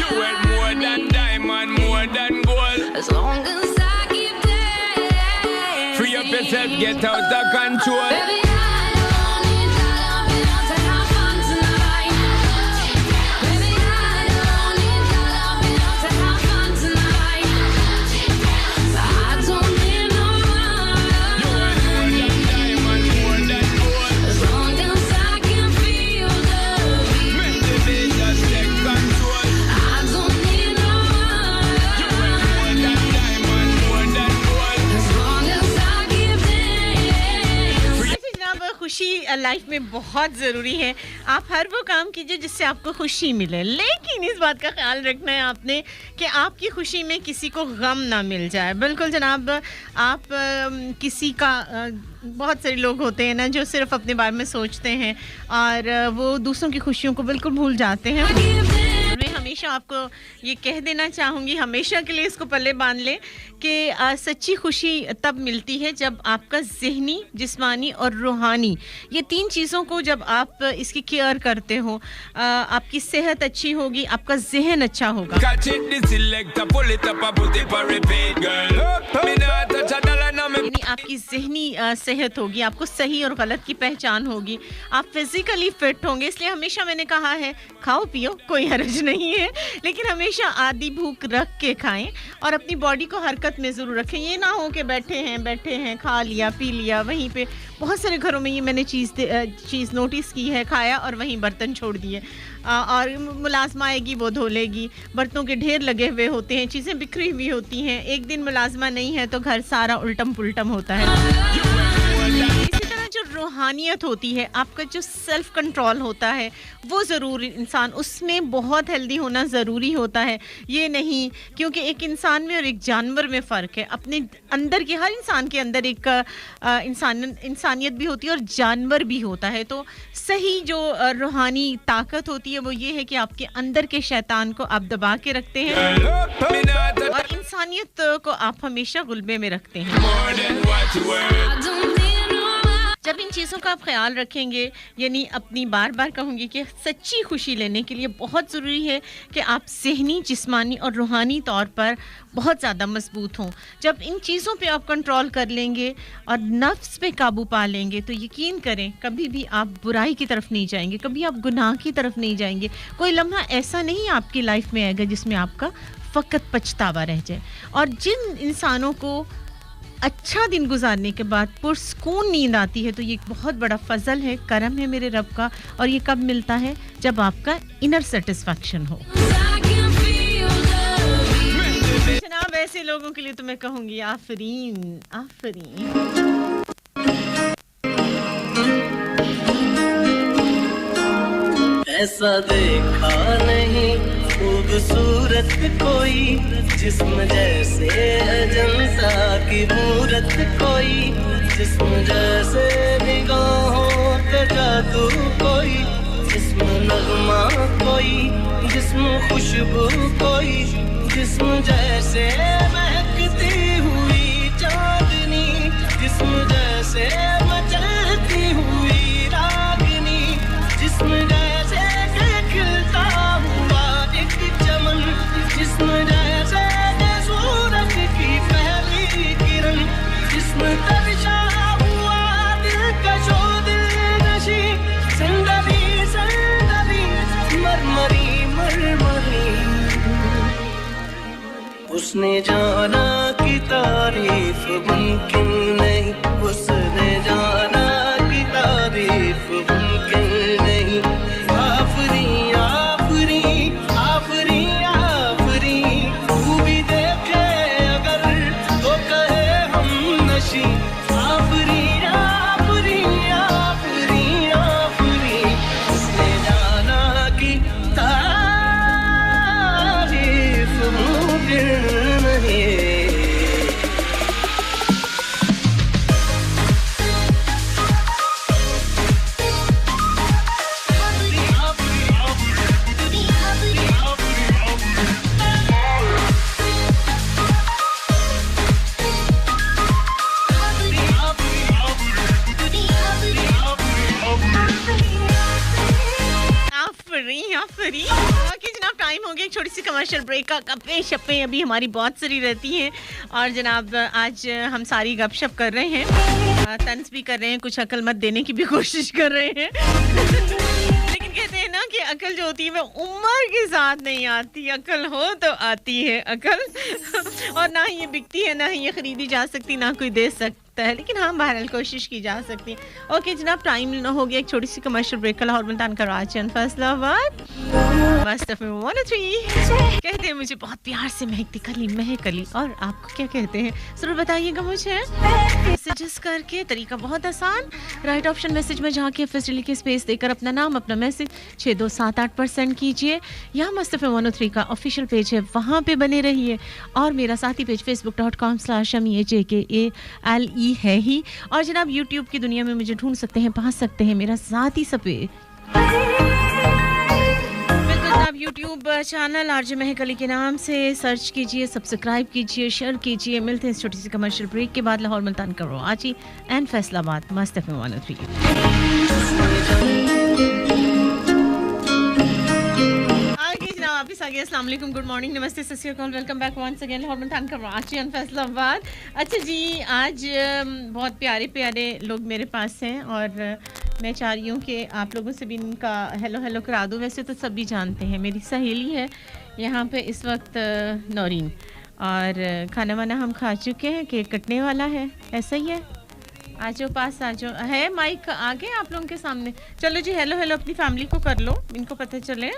Speaker 12: You worth
Speaker 10: man.
Speaker 12: more than diamond, more than gold.
Speaker 10: As long as I keep dancing.
Speaker 12: Free up yourself, get out of control.
Speaker 10: Baby, I don't need dollar bills to have fun tonight. Baby, I don't need dollar bills to have fun tonight. I don't need no
Speaker 12: You worth more
Speaker 10: man.
Speaker 12: than diamond, more than gold.
Speaker 10: As long as I can feel the beat.
Speaker 12: Make the beat just take control.
Speaker 10: I don't need no
Speaker 12: You worth more than
Speaker 10: man.
Speaker 12: diamond, more than gold.
Speaker 10: As long as I keep dancing.
Speaker 1: वैसे जनाब खुशी life में बहुत ज़रूरी है आप हर वो काम कीजिए जिससे आपको खुशी मिले लेकिन इस बात का ख्याल रखना है आपने कि आपकी खुशी में किसी को गम ना मिल जाए बिल्कुल जनाब आप किसी का बहुत सारे लोग होते हैं ना जो सिर्फ अपने बारे में सोचते हैं और वो दूसरों की खुशियों को बिल्कुल भूल जाते हैं मैं हमेशा आपको ये कह देना चाहूँगी हमेशा के लिए इसको पल्ले बांध लें कि सच्ची खुशी तब मिलती है जब आपका ज़हनी जिस्मानी और रूहानी ये तीन चीज़ों को जब आप इसकी केयर करते हो आपकी सेहत अच्छी होगी आपका ज़हन अच्छा होगा
Speaker 12: Catch it, the selector, pull it up and put it for repeat, girl. Me not touch a dollar in my
Speaker 1: यानी आपकी ज़हनी सेहत होगी आपको सही और गलत की पहचान होगी आप फिजिकली फिट होंगे इसलिए हमेशा मैंने कहा है खाओ पियो कोई हर्ज नहीं है लेकिन हमेशा आधी भूख रख के खाएं और अपनी बॉडी को हरकत में ज़रूर रखें ये ना हो कि बैठे हैं खा लिया पी लिया वहीं पे बहुत सारे घरों में ये मैंने चीज़ नोटिस की है खाया और वहीं बर्तन छोड़ दिए और मुलाजमा आएगी वो धो लेगी बर्तनों के ढेर लगे हुए होते हैं चीज़ें बिखरी हुई होती हैं एक दिन मुलाजमा नहीं है तो घर सारा उल्टम पुल्टम होता है इसी तरह जो रूहानियत होती है आपका जो सेल्फ कंट्रोल होता है वो ज़रूर इंसान उसमें बहुत हेल्दी होना ज़रूरी होता है ये नहीं क्योंकि एक इंसान में और एक जानवर में फ़र्क है अपने अंदर के हर इंसान के अंदर एक इंसानियत भी होती है और जानवर भी होता है तो सही जो रूहानी ताकत होती है वो ये है कि आपके अंदर के शैतान को आप दबा के रखते हैं और इंसानियत को आप हमेशा गुलबे में रखते हैं जब इन चीज़ों का आप ख्याल रखेंगे यानी अपनी बार कहूँगी कि सच्ची खुशी लेने के लिए बहुत ज़रूरी है कि आप ज़हनी जिस्मानी और रूहानी तौर पर बहुत ज़्यादा मजबूत हों जब इन चीज़ों पे आप कंट्रोल कर लेंगे और नफ्स पे काबू पा लेंगे तो यकीन करें कभी भी आप बुराई की तरफ नहीं जाएंगे कभी आप गुनाह की तरफ नहीं जाएंगे कोई लम्हा ऐसा नहीं आपकी लाइफ में आएगा जिसमें आपका फ़कत पछतावा रह जाए और जिन इंसानों को अच्छा दिन गुजारने के बाद पुरसकून नींद आती है तो ये एक बहुत बड़ा फजल है, करम है मेरे रब का। और ये कब मिलता है? जब आपका इनर सेटिस्फैक्शन हो। जनाब ऐसे लोगों के लिए तो मैं कहूंगी आफरीन आफरीन।
Speaker 9: ऐसा देखा नहीं खूबसूरत कोई, जिस्म जैसे अजंता की मूरत कोई, जिस्म जैसे निगाहों पे जादू कोई, जिस्म नगमा कोई, जिस्म खुशबू कोई, जिस्म जैसे महकती हुई चांदनी, जिस्म जैसे मचलती हुई रागनी, जिस्म जैसे खिलता हुआ एक चमन, जिस्म जैसे सूरज की पहली किरण, जिस्म तर्शा हुआ दिलकशो दिलनशी, संदली संदली मरमरी मरमरी। उसने जाना कि तारीफ मुमकिन नहीं, उसने जाना कि तारीफ मुमकिन नहीं। आफरी आफरी आफरी आफरी, तू भी देखे अगर तो कहे हम नशी। आफरी आफरी आफरी आफरी, उसने जाना कि तारीफ मुमकिन नहीं।
Speaker 1: ओके जनाब, टाइम हो गया एक छोटी सी कमर्शियल ब्रेक का। गप्पे शप्पे अभी हमारी बहुत सारी रहती हैं और जनाब आज हम सारी गपशप कर रहे हैं, तंज भी कर रहे हैं, कुछ अकल मत देने की भी कोशिश कर रहे हैं। लेकिन कहते हैं ना कि अकल जो होती है वो उम्र के साथ नहीं आती, अकल हो तो आती है अकल। और ना ही ये बिकती है, ना ही ये खरीदी जा सकती, ना कोई दे सकता है, लेकिन हाँ बहरहाल कोशिश की जा सकती है। ओके जनाब, टाइम हो गया एक छोटी सी कमर्शियल ब्रेक का। लाहौर मुल्तान कराची एंड फैसलाबाद मस्त एफएम 103 कहते हैं मुझे बहुत प्यार से महकती कली महक अली। और आपको क्या कहते हैं जरूर बताइएगा मुझे मैसेजेस करके। तरीका बहुत आसान, राइट ऑप्शन मैसेज में जाके फैसिलिटी के स्पेस देकर अपना नाम अपना मैसेज 6278 पर सेंड कीजिए। यहाँ मस्त एफएम 103 का ऑफिशियल पेज है, वहाँ पे बने रहिए। और मेरा साथी पेज facebook.com/AJKALE है ही। और जनाब यूट्यूब की दुनिया में मुझे ढूंढ सकते हैं, पा सकते हैं मेरा साथी सपे। बिल्कुल जनाब, YouTube channel RJ Mahak Ali के नाम से सर्च कीजिए, सब्सक्राइब कीजिए, शेयर कीजिए। मिलते हैं इस छोटी सी कमर्शियल ब्रेक के बाद। लाहौर मुल्तान कराची एंड फैसलाबाद मस्त एफएम 103। वापस आ गया। अस्सलाम वालेकुम, गुड मॉर्निंग, नमस्ते, सत श्री अकाल, welcome back once again Lahore Multan Karachi and Faisalabad. अच्छा जी, आज बहुत प्यारे प्यारे लोग मेरे पास हैं और मैं चाह रही हूँ कि आप लोगों से भी इनका हेलो हेलो करा दूँ। वैसे तो सभी जानते हैं, मेरी सहेली है यहाँ पे इस वक्त नौरीन, और खाना वाना हम खा चुके हैं, केक कटने वाला है, ऐसा ही है। आ जाओ पास, आ जाओ, है माइक आगे आप लोगों के सामने। चलो जी, हेलो हेलो अपनी फैमिली को कर लो, इनको पता चले।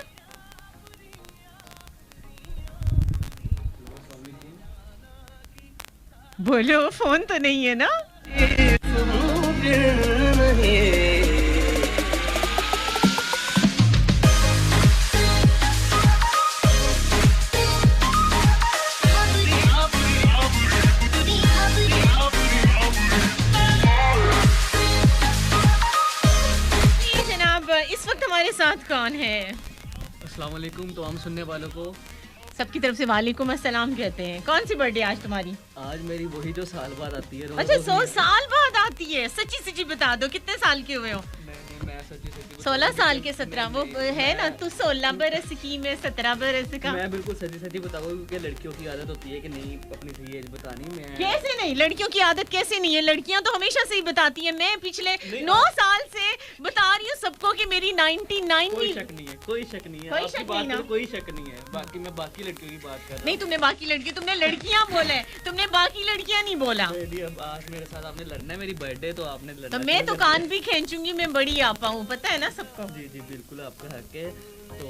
Speaker 1: बोलो, फोन तो नहीं है ना? जनाब इस वक्त हमारे साथ कौन है?
Speaker 13: अस्सलाम वालेकुम। तो हम सुनने वालों को
Speaker 1: सबकी तरफ से वालेकुम अस्सलाम कहते हैं। कौन सी बर्थडे आज तुम्हारी?
Speaker 13: आज मेरी वही जो साल बाद आती है।
Speaker 1: अच्छा, 100 साल बाद आती है? सच्ची सच्ची बता दो, कितने साल के हुए हो?
Speaker 13: मैं सच्ची सच्ची
Speaker 1: 16 साल के 17 वो है ना, तू 16 बरस की, मैं 17 बरस का।
Speaker 13: मैं बिल्कुल सच्ची सच्ची बताऊँ, क्योंकि लड़कियों की आदत होती है कि नहीं अपनी सही एज बतानी। मैं
Speaker 1: कैसे नहीं, लड़कियों की आदत कैसे नहीं है? लड़कियां तो हमेशा से ही बताती है। मैं पिछले 9 साल से बता रही हूँ सबको कि मेरी 99
Speaker 13: कोई शक नहीं है, कोई शक नहीं है,
Speaker 1: कोई
Speaker 13: आपकी
Speaker 1: शक
Speaker 13: बात
Speaker 1: नहीं ना?
Speaker 13: पर कोई शक नहीं है। बाकी मैं बाकी लड़कियों की बात कर रहा
Speaker 1: नहीं, तुमने बाकी लड़कियां, तुमने लड़कियां बोले, तुमने बाकी लड़कियां नहीं बोला।
Speaker 13: हूँ। अब आज मेरे साथ आपने लड़ना है, मेरी बर्थडे तो आपने लड़ना।
Speaker 1: तो मैं तो कान भी खींचूंगी, मैं बड़ी आपा हूँ, पता है ना सबको।
Speaker 13: जी जी बिल्कुल आपका हक है। तो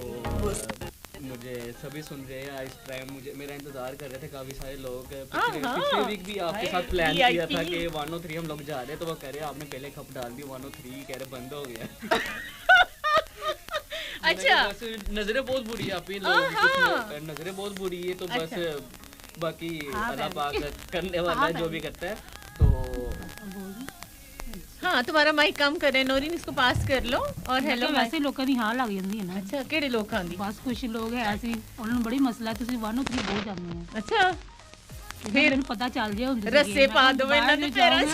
Speaker 13: मुझे सभी सुन रहे हैं इस टाइम, मुझे मेरा इंतजार कर रहे थे काफी सारे लोग। पिछले वीक भी आपके साथ प्लान किया था कि 103 हम लोग जा रहे हैं, तो वो कह रहे आपने पहले खप डाल दी 103, कह रहे बंद हो गया।
Speaker 1: अच्छा,
Speaker 13: नजरें बहुत बुरी है आपकी लोग, नजरें बहुत बुरी है, तो बस बाकी अल्लाह पाक करने वाला है जो भी करता है। तो
Speaker 1: हाँ, तुम्हारा माइक कम करे नौरीन, इसको पास कर लो। और हेलो,
Speaker 14: वैसे लोगों दी हाल लग जाती है ना।
Speaker 1: अच्छा, केड़े लोग आंदी?
Speaker 14: बस कुछ लोग है ऐसे उन्होंने बड़ी मसला तुसी 103 बहुत जाने हैं।
Speaker 1: अच्छा,
Speaker 14: फिर पता चल जाए हुंदे
Speaker 1: रस्से पा दो इन्हां दे पैरां च।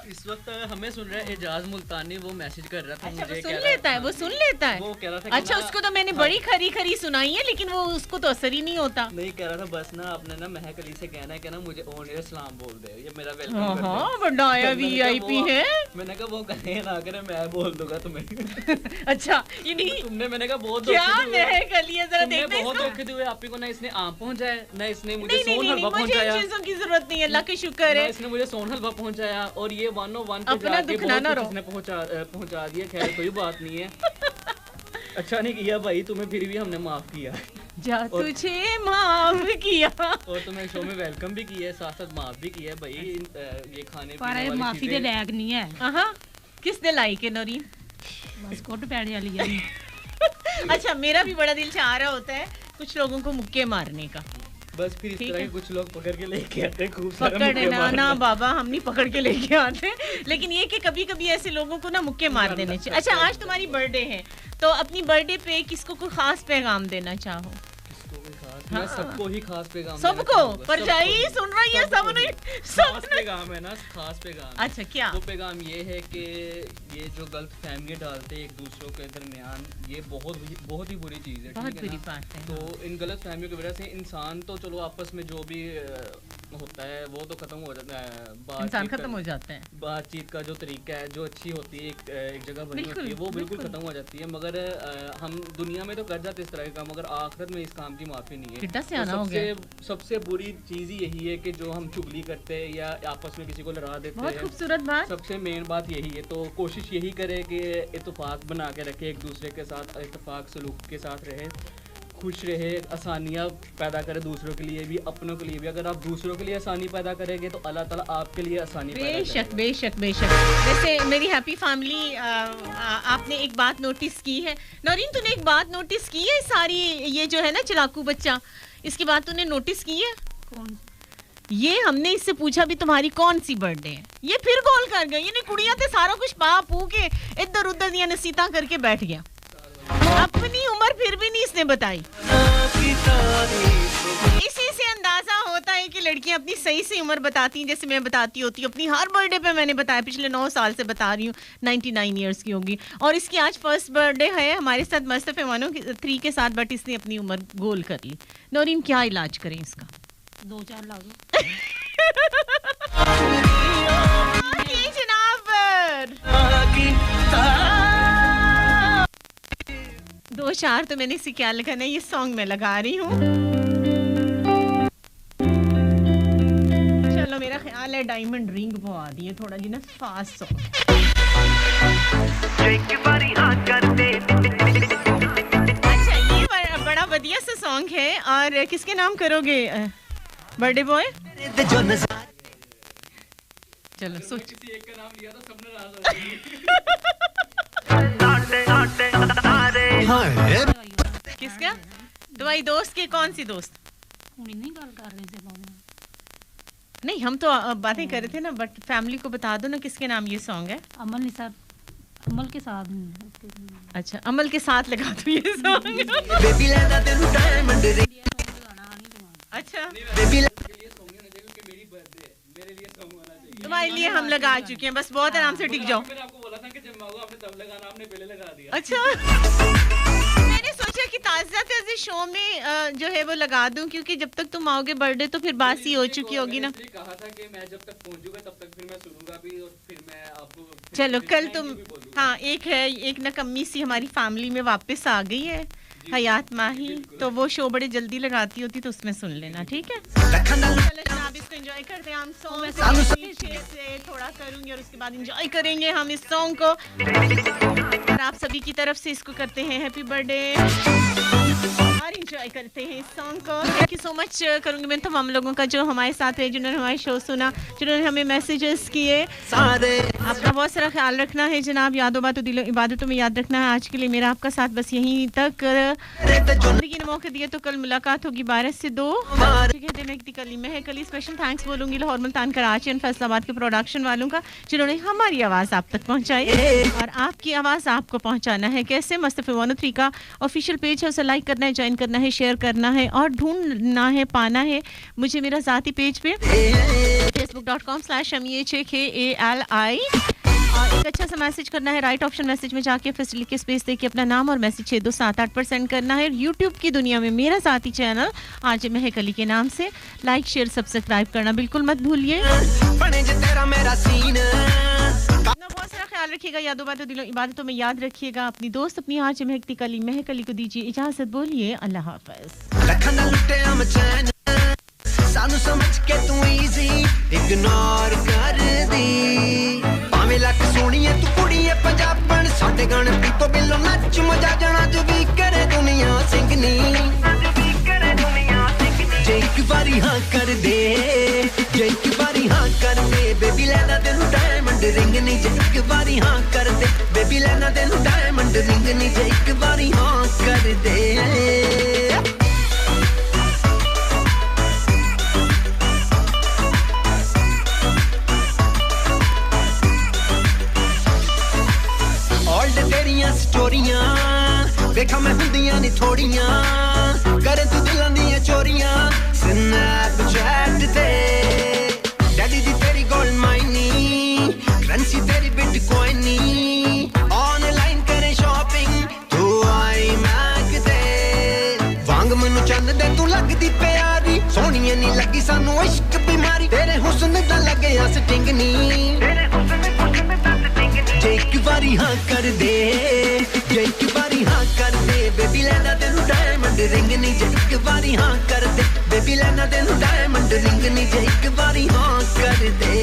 Speaker 13: इस वक्त हमें सुन रहा है एजाज मुल्तानी, वो मैसेज कर रहा था
Speaker 1: अच्छा,
Speaker 13: मुझे,
Speaker 1: वो सुन लेता है, वो सुन लेता है।
Speaker 13: वो कह रहा था
Speaker 1: अच्छा, उसको तो मैंने बड़ी खरी खरी सुनाई है, लेकिन वो उसको तो असर ही नहीं होता।
Speaker 13: नहीं, कह रहा था बस ना आपने ना महक अली से कहना है कि ना मुझे ऑन एयर सलाम बोल दे, ये मेरा वेलकम कर दे।
Speaker 1: हाँ, बड़ा आया वीआईपी है।
Speaker 13: मैंने कहा वो कहे ना करे, मैं बोल दूंगा तुम्हें।
Speaker 1: अच्छा, ये नहीं
Speaker 13: तुमने, मैंने कहा बहुत
Speaker 1: क्या महक अली है, जरा देखना
Speaker 13: बहुत
Speaker 1: इसको।
Speaker 13: धोखे दिए आपी को, ना इसने आम पहुंचाया, ना इसने मुझे
Speaker 1: नहीं,
Speaker 13: सोन
Speaker 1: नहीं,
Speaker 13: हलवा
Speaker 1: मुझे इन
Speaker 13: पहुंचाया।
Speaker 1: चीजों की जरूरत नहीं है, अल्लाह का शुक्र
Speaker 13: ना
Speaker 1: है।
Speaker 13: इसने मुझे सोन हलवा पहुंचाया, और ये 101 पे
Speaker 1: अपना
Speaker 13: जाके
Speaker 1: दुख ना
Speaker 13: बहुत
Speaker 1: रो।
Speaker 13: कुछ इसने पहुंचा दिया। खैर कोई बात नहीं है, अच्छा नहीं किया भाई, तुम्हें फिर भी हमने माफ किया।
Speaker 1: जा तुझे माफ किया,
Speaker 13: और तुम्हें शो में वेलकम भी किया है, साथ साथ माफ भी किया है भाई। ये खाने
Speaker 14: पर
Speaker 13: पीने वाली
Speaker 14: माफी दे लायक नहीं है।
Speaker 1: हां, किसने लाई के नौरीन?
Speaker 14: बस कोट पैने वाली है।
Speaker 1: अच्छा, मेरा भी बड़ा दिल चाह रहा होता है कुछ लोगों को मुक्के मारने का।
Speaker 13: बस फिर इस तरह के कुछ लोग पकड़ के लेके आते हैं, खूब सारे मुक्के
Speaker 1: पकड़ ना
Speaker 13: मारने।
Speaker 1: ना बाबा, हम नहीं पकड़ के लेके आते, लेकिन ये कि कभी कभी ऐसे लोगों को ना मुक्के मार देने चाहिए। अच्छा, आज तुम्हारी बर्थडे है, तो अपनी बर्थडे पे किसको कोई खास पैगाम देना चाहो?
Speaker 13: मैं सबको ही खास पैगाम
Speaker 1: सबको परछाई सुन रही है, सब नहीं,
Speaker 13: खास पैगाम है ना, खास पैगाम।
Speaker 1: अच्छा, क्या
Speaker 13: वो पैगाम ये है कि ये जो गलत फहमियां डालते हैं एक दूसरों के दरमियान, ये बहुत ही बुरी चीज़ है,
Speaker 1: बहुत बुरी बात है।
Speaker 13: तो इन गलत फहमियों की वजह से इंसान तो चलो आपस में जो भी होता है वो तो खत्म हो जाता है,
Speaker 1: इंसान खत्म हो जाता है,
Speaker 13: बातचीत का जो तरीका है, जो अच्छी होती है एक जगह बनी होती है, वो बिल्कुल खत्म हो जाती है। मगर हम दुनिया में तो कर जाते इस तरह के काम, मगर आखिरत में इस काम की माफी नहीं है।
Speaker 1: तो
Speaker 13: सबसे बुरी चीज ही यही है कि जो हम चुगली करते हैं या आपस में किसी को लड़ा देते हैं।
Speaker 1: बहुत खूबसूरत बात।
Speaker 13: सबसे मेन बात यही है, तो कोशिश यही करे कि इत्तेफाक बना के रखे, एक दूसरे के साथ इत्तेफाक सलूक के साथ रहे, खुश रहे, आसानियाँ पैदा करे दूसरों के लिए भी, अपनों के लिए भी। अगर आप दूसरों के लिए आसानी पैदा करेंगे तो अल्लाह ताला आपके लिए आसानी
Speaker 1: बेशक बेशक बेशक। वैसे मेरी हैप्पी फैमिली, आपने एक बात नोटिस की है नौरीन, तूने एक बात नोटिस की है, सारी ये जो है ना चलाकू बच्चा, इसकी बात तूने नोटिस की है?
Speaker 14: कौन?
Speaker 1: ये हमने इससे पूछा भी तुम्हारी कौन सी बर्थडे है, ये फिर कॉल कर गई, ये कुड़ियां ते सारा कुछ पा पू के इधर उधर दियां नसीहतां करके बैठ गया, अपनी उम्र फिर भी नहीं इसने बताई। इसी से अंदाजा होता है कि लड़कियां अपनी सही से उम्र बताती हैं, जैसे मैं बताती होती हूँ अपनी हर बर्थडे पे, मैंने बताया पिछले 9 साल से बता रही हूँ, 99 ईयर्स की होगी, और इसकी आज फर्स्ट बर्थडे है हमारे साथ मस्तफे 103 के साथ, बट इसने अपनी उम्र गोल कर ली। नौरीन, क्या इलाज करें इसका?
Speaker 14: 2-4 लाख
Speaker 1: जनाब, 2-4 तो मैंने इसे क्या लगाना है, ये सॉन्ग मैं लगा रही हूँ। चलो, मेरा ख्याल है डायमंड रिंग पवा दिए थोड़ा जी ना, फास्ट सॉन्ग। अच्छा, ये बड़ा बढ़िया सा सॉन्ग है, और किसके नाम करोगे बर्थडे बॉय? चलो सोच,
Speaker 13: किसी एक का नाम लिया तो सबने नाराज हो गए।
Speaker 1: किसका? तुम्हारी दोस्त के? कौन सी दोस्त?
Speaker 14: नहीं गल कर रहे थे
Speaker 1: नहीं, हम तो बातें कर रहे थे ना, बट फैमिली को बता दो ना किसके नाम ये सॉन्ग है।
Speaker 14: अमल निसार, अमल के साथ नहीं।
Speaker 1: अच्छा, अमल के साथ लगा दो ये सॉन्ग। अच्छा, तुम्हारे लिए हम लगा चुके हैं, बस बहुत आराम से टिक जाओ।
Speaker 13: मैंने आपको बोला था कि जब मैं आपने तब लगाना, आपने पहले लगा दिया।
Speaker 1: अच्छा, मैंने सोचा कि ताज़ा शो में जो है वो लगा दूं, क्योंकि जब तक तुम आओगे बर्थडे तो फिर बासी हो चुकी होगी ना।
Speaker 13: कहा था कि मैं जब तक पहुंचूंगा तब तक फिर मैं सुनूंगा भी, और फिर मैं आपको
Speaker 1: चलो, कल तुम हाँ, एक है, एक नकम्मी सी हमारी फैमिली में वापस आ गई है, हयात माही, तो वो शो बड़े जल्दी लगाती होती तो उसमें सुन लेना, ठीक है? आप इसको एंजॉय करते हैं, हम सॉन्ग से थोड़ा करूंगी और उसके बाद एंजॉय करेंगे हम इस सॉन्ग को, और आप सभी की तरफ से इसको करते हैं हैप्पी बर्थडे और एंजॉय करते हैं इस सॉन्ग को। थैंक यू सो मच करूंगी मैं तमाम लोगों का जो हमारे साथ है, जिन्होंने हमारे शो सुना, जिन्होंने हमें मैसेजेस किए। आपका बहुत सारा ख्याल रखना है जनाब, यादों बातों दिलों इबादतों में याद रखना है। आज के लिए मेरा आपका साथ बस यहीं तक, जिंदगी ने मौके दिए तो कल मुलाकात होगी 12 से 2। कली में है कली स्पेशल थैंक्स बोलूंगी लाहौर, मुल्तान, कराची और फैसलाबाद के प्रोडक्शन वालों का, जिन्होंने हमारी आवाज़ आप तक पहुंचाई, और आपकी आवाज़ आपको पहुंचाना है कैसे? मुस्तफा 103 का ऑफिशियल पेज है, उसे लाइक करना है, ज्वाइन करना है, शेयर करना है और ढूंढना है, पाना है मुझे मेरा ज़ाती पेज पे facebook.com/MEHAKALI। एक अच्छा सा मैसेज करना है, राइट ऑप्शन मैसेज में जाके फिर लिख के स्पेस देके अपना नाम और मैसेज 6278 पर सेंड करना है। यूट्यूब की दुनिया में मेरा साथी चैनल आज महक अली के नाम से लाइक शेयर सब्सक्राइब करना बिल्कुल मत भूलिए। बहुत सारा ख्याल रखिएगा, यादों बातों दिलों इबादतों में याद रखिएगा। अपनी दोस्त अपनी आज महक अली को दीजिए इजाजत, बोलिए अल्लाह हाफ़िज़।
Speaker 7: सानू समझ के तू इजी इग्नोर कर दी, भाਵੇਂ ਲੱਖ ਸੋਹਣੀਏ ਤੂੰ ਕੁੜੀਏ ਪੰਜਾਬਣ, ਸਾਡੇ ਗਾਣੇ ਪੀ ਤੋਂ ਬਿੱਲੋ ਨੱਚ ਮਜਾ ਜਾਣਾ ਜੋ ਵੀ ਕਰੇ ਦੁਨੀਆ ਸਿੰਘਨੀ, ਜੇ ਇੱਕ ਵਾਰੀ ਹਾਂ ਕਰ ਦੇ, ਜੇ ਇੱਕ ਵਾਰੀ ਹਾਂ ਕਰ ਦੇ, ਬੇਬੀ ਲੈਣਾ ਤੈਨੂੰ ਡਾਇਮੰਡ ਰਿੰਗ ਨਹੀਂ, ਜੇ ਇੱਕ ਵਾਰੀ ਹਾਂ ਕਰ ਦੇ, ਬੇਬੀ ਲੈਣਾ ਤੈਨੂੰ ਡਾਇਮੰਡ ਰਿੰਗ ਨਹੀਂ, ਜੇ ਇੱਕ ਵਾਰੀ ਹਾਂ ਕਰ ਦੇ। तेरियां स्टोरियां देखा मैं हुंदियां नहीं थोड़ियां, करे तू दिलां दियां चोरियां स्नैपचैट ते, डैडी दी तेरी गोल्ड माइनी, करेंसी तेरी बिटकॉइन नी, ऑनलाइन करे शॉपिंग तू आई मैक ते, वांग मैनू चंद दे तू लगदी प्यारी, सोहणीए नहीं लगी सानू इश्क बीमारी, तेरे हुस्न दा लगे स्टिंग नी, जे एक बारी हाँ कर दे, जे एक बारी हाँ कर दे, बेबी लेना तेनू डायमंड रिंग नहीं, जे एक बारी हाँ कर दे, बेबी लेना तेनू डायमंड रिंग नहीं, जे एक बारी हाँ कर दे।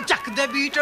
Speaker 7: चक दे बीट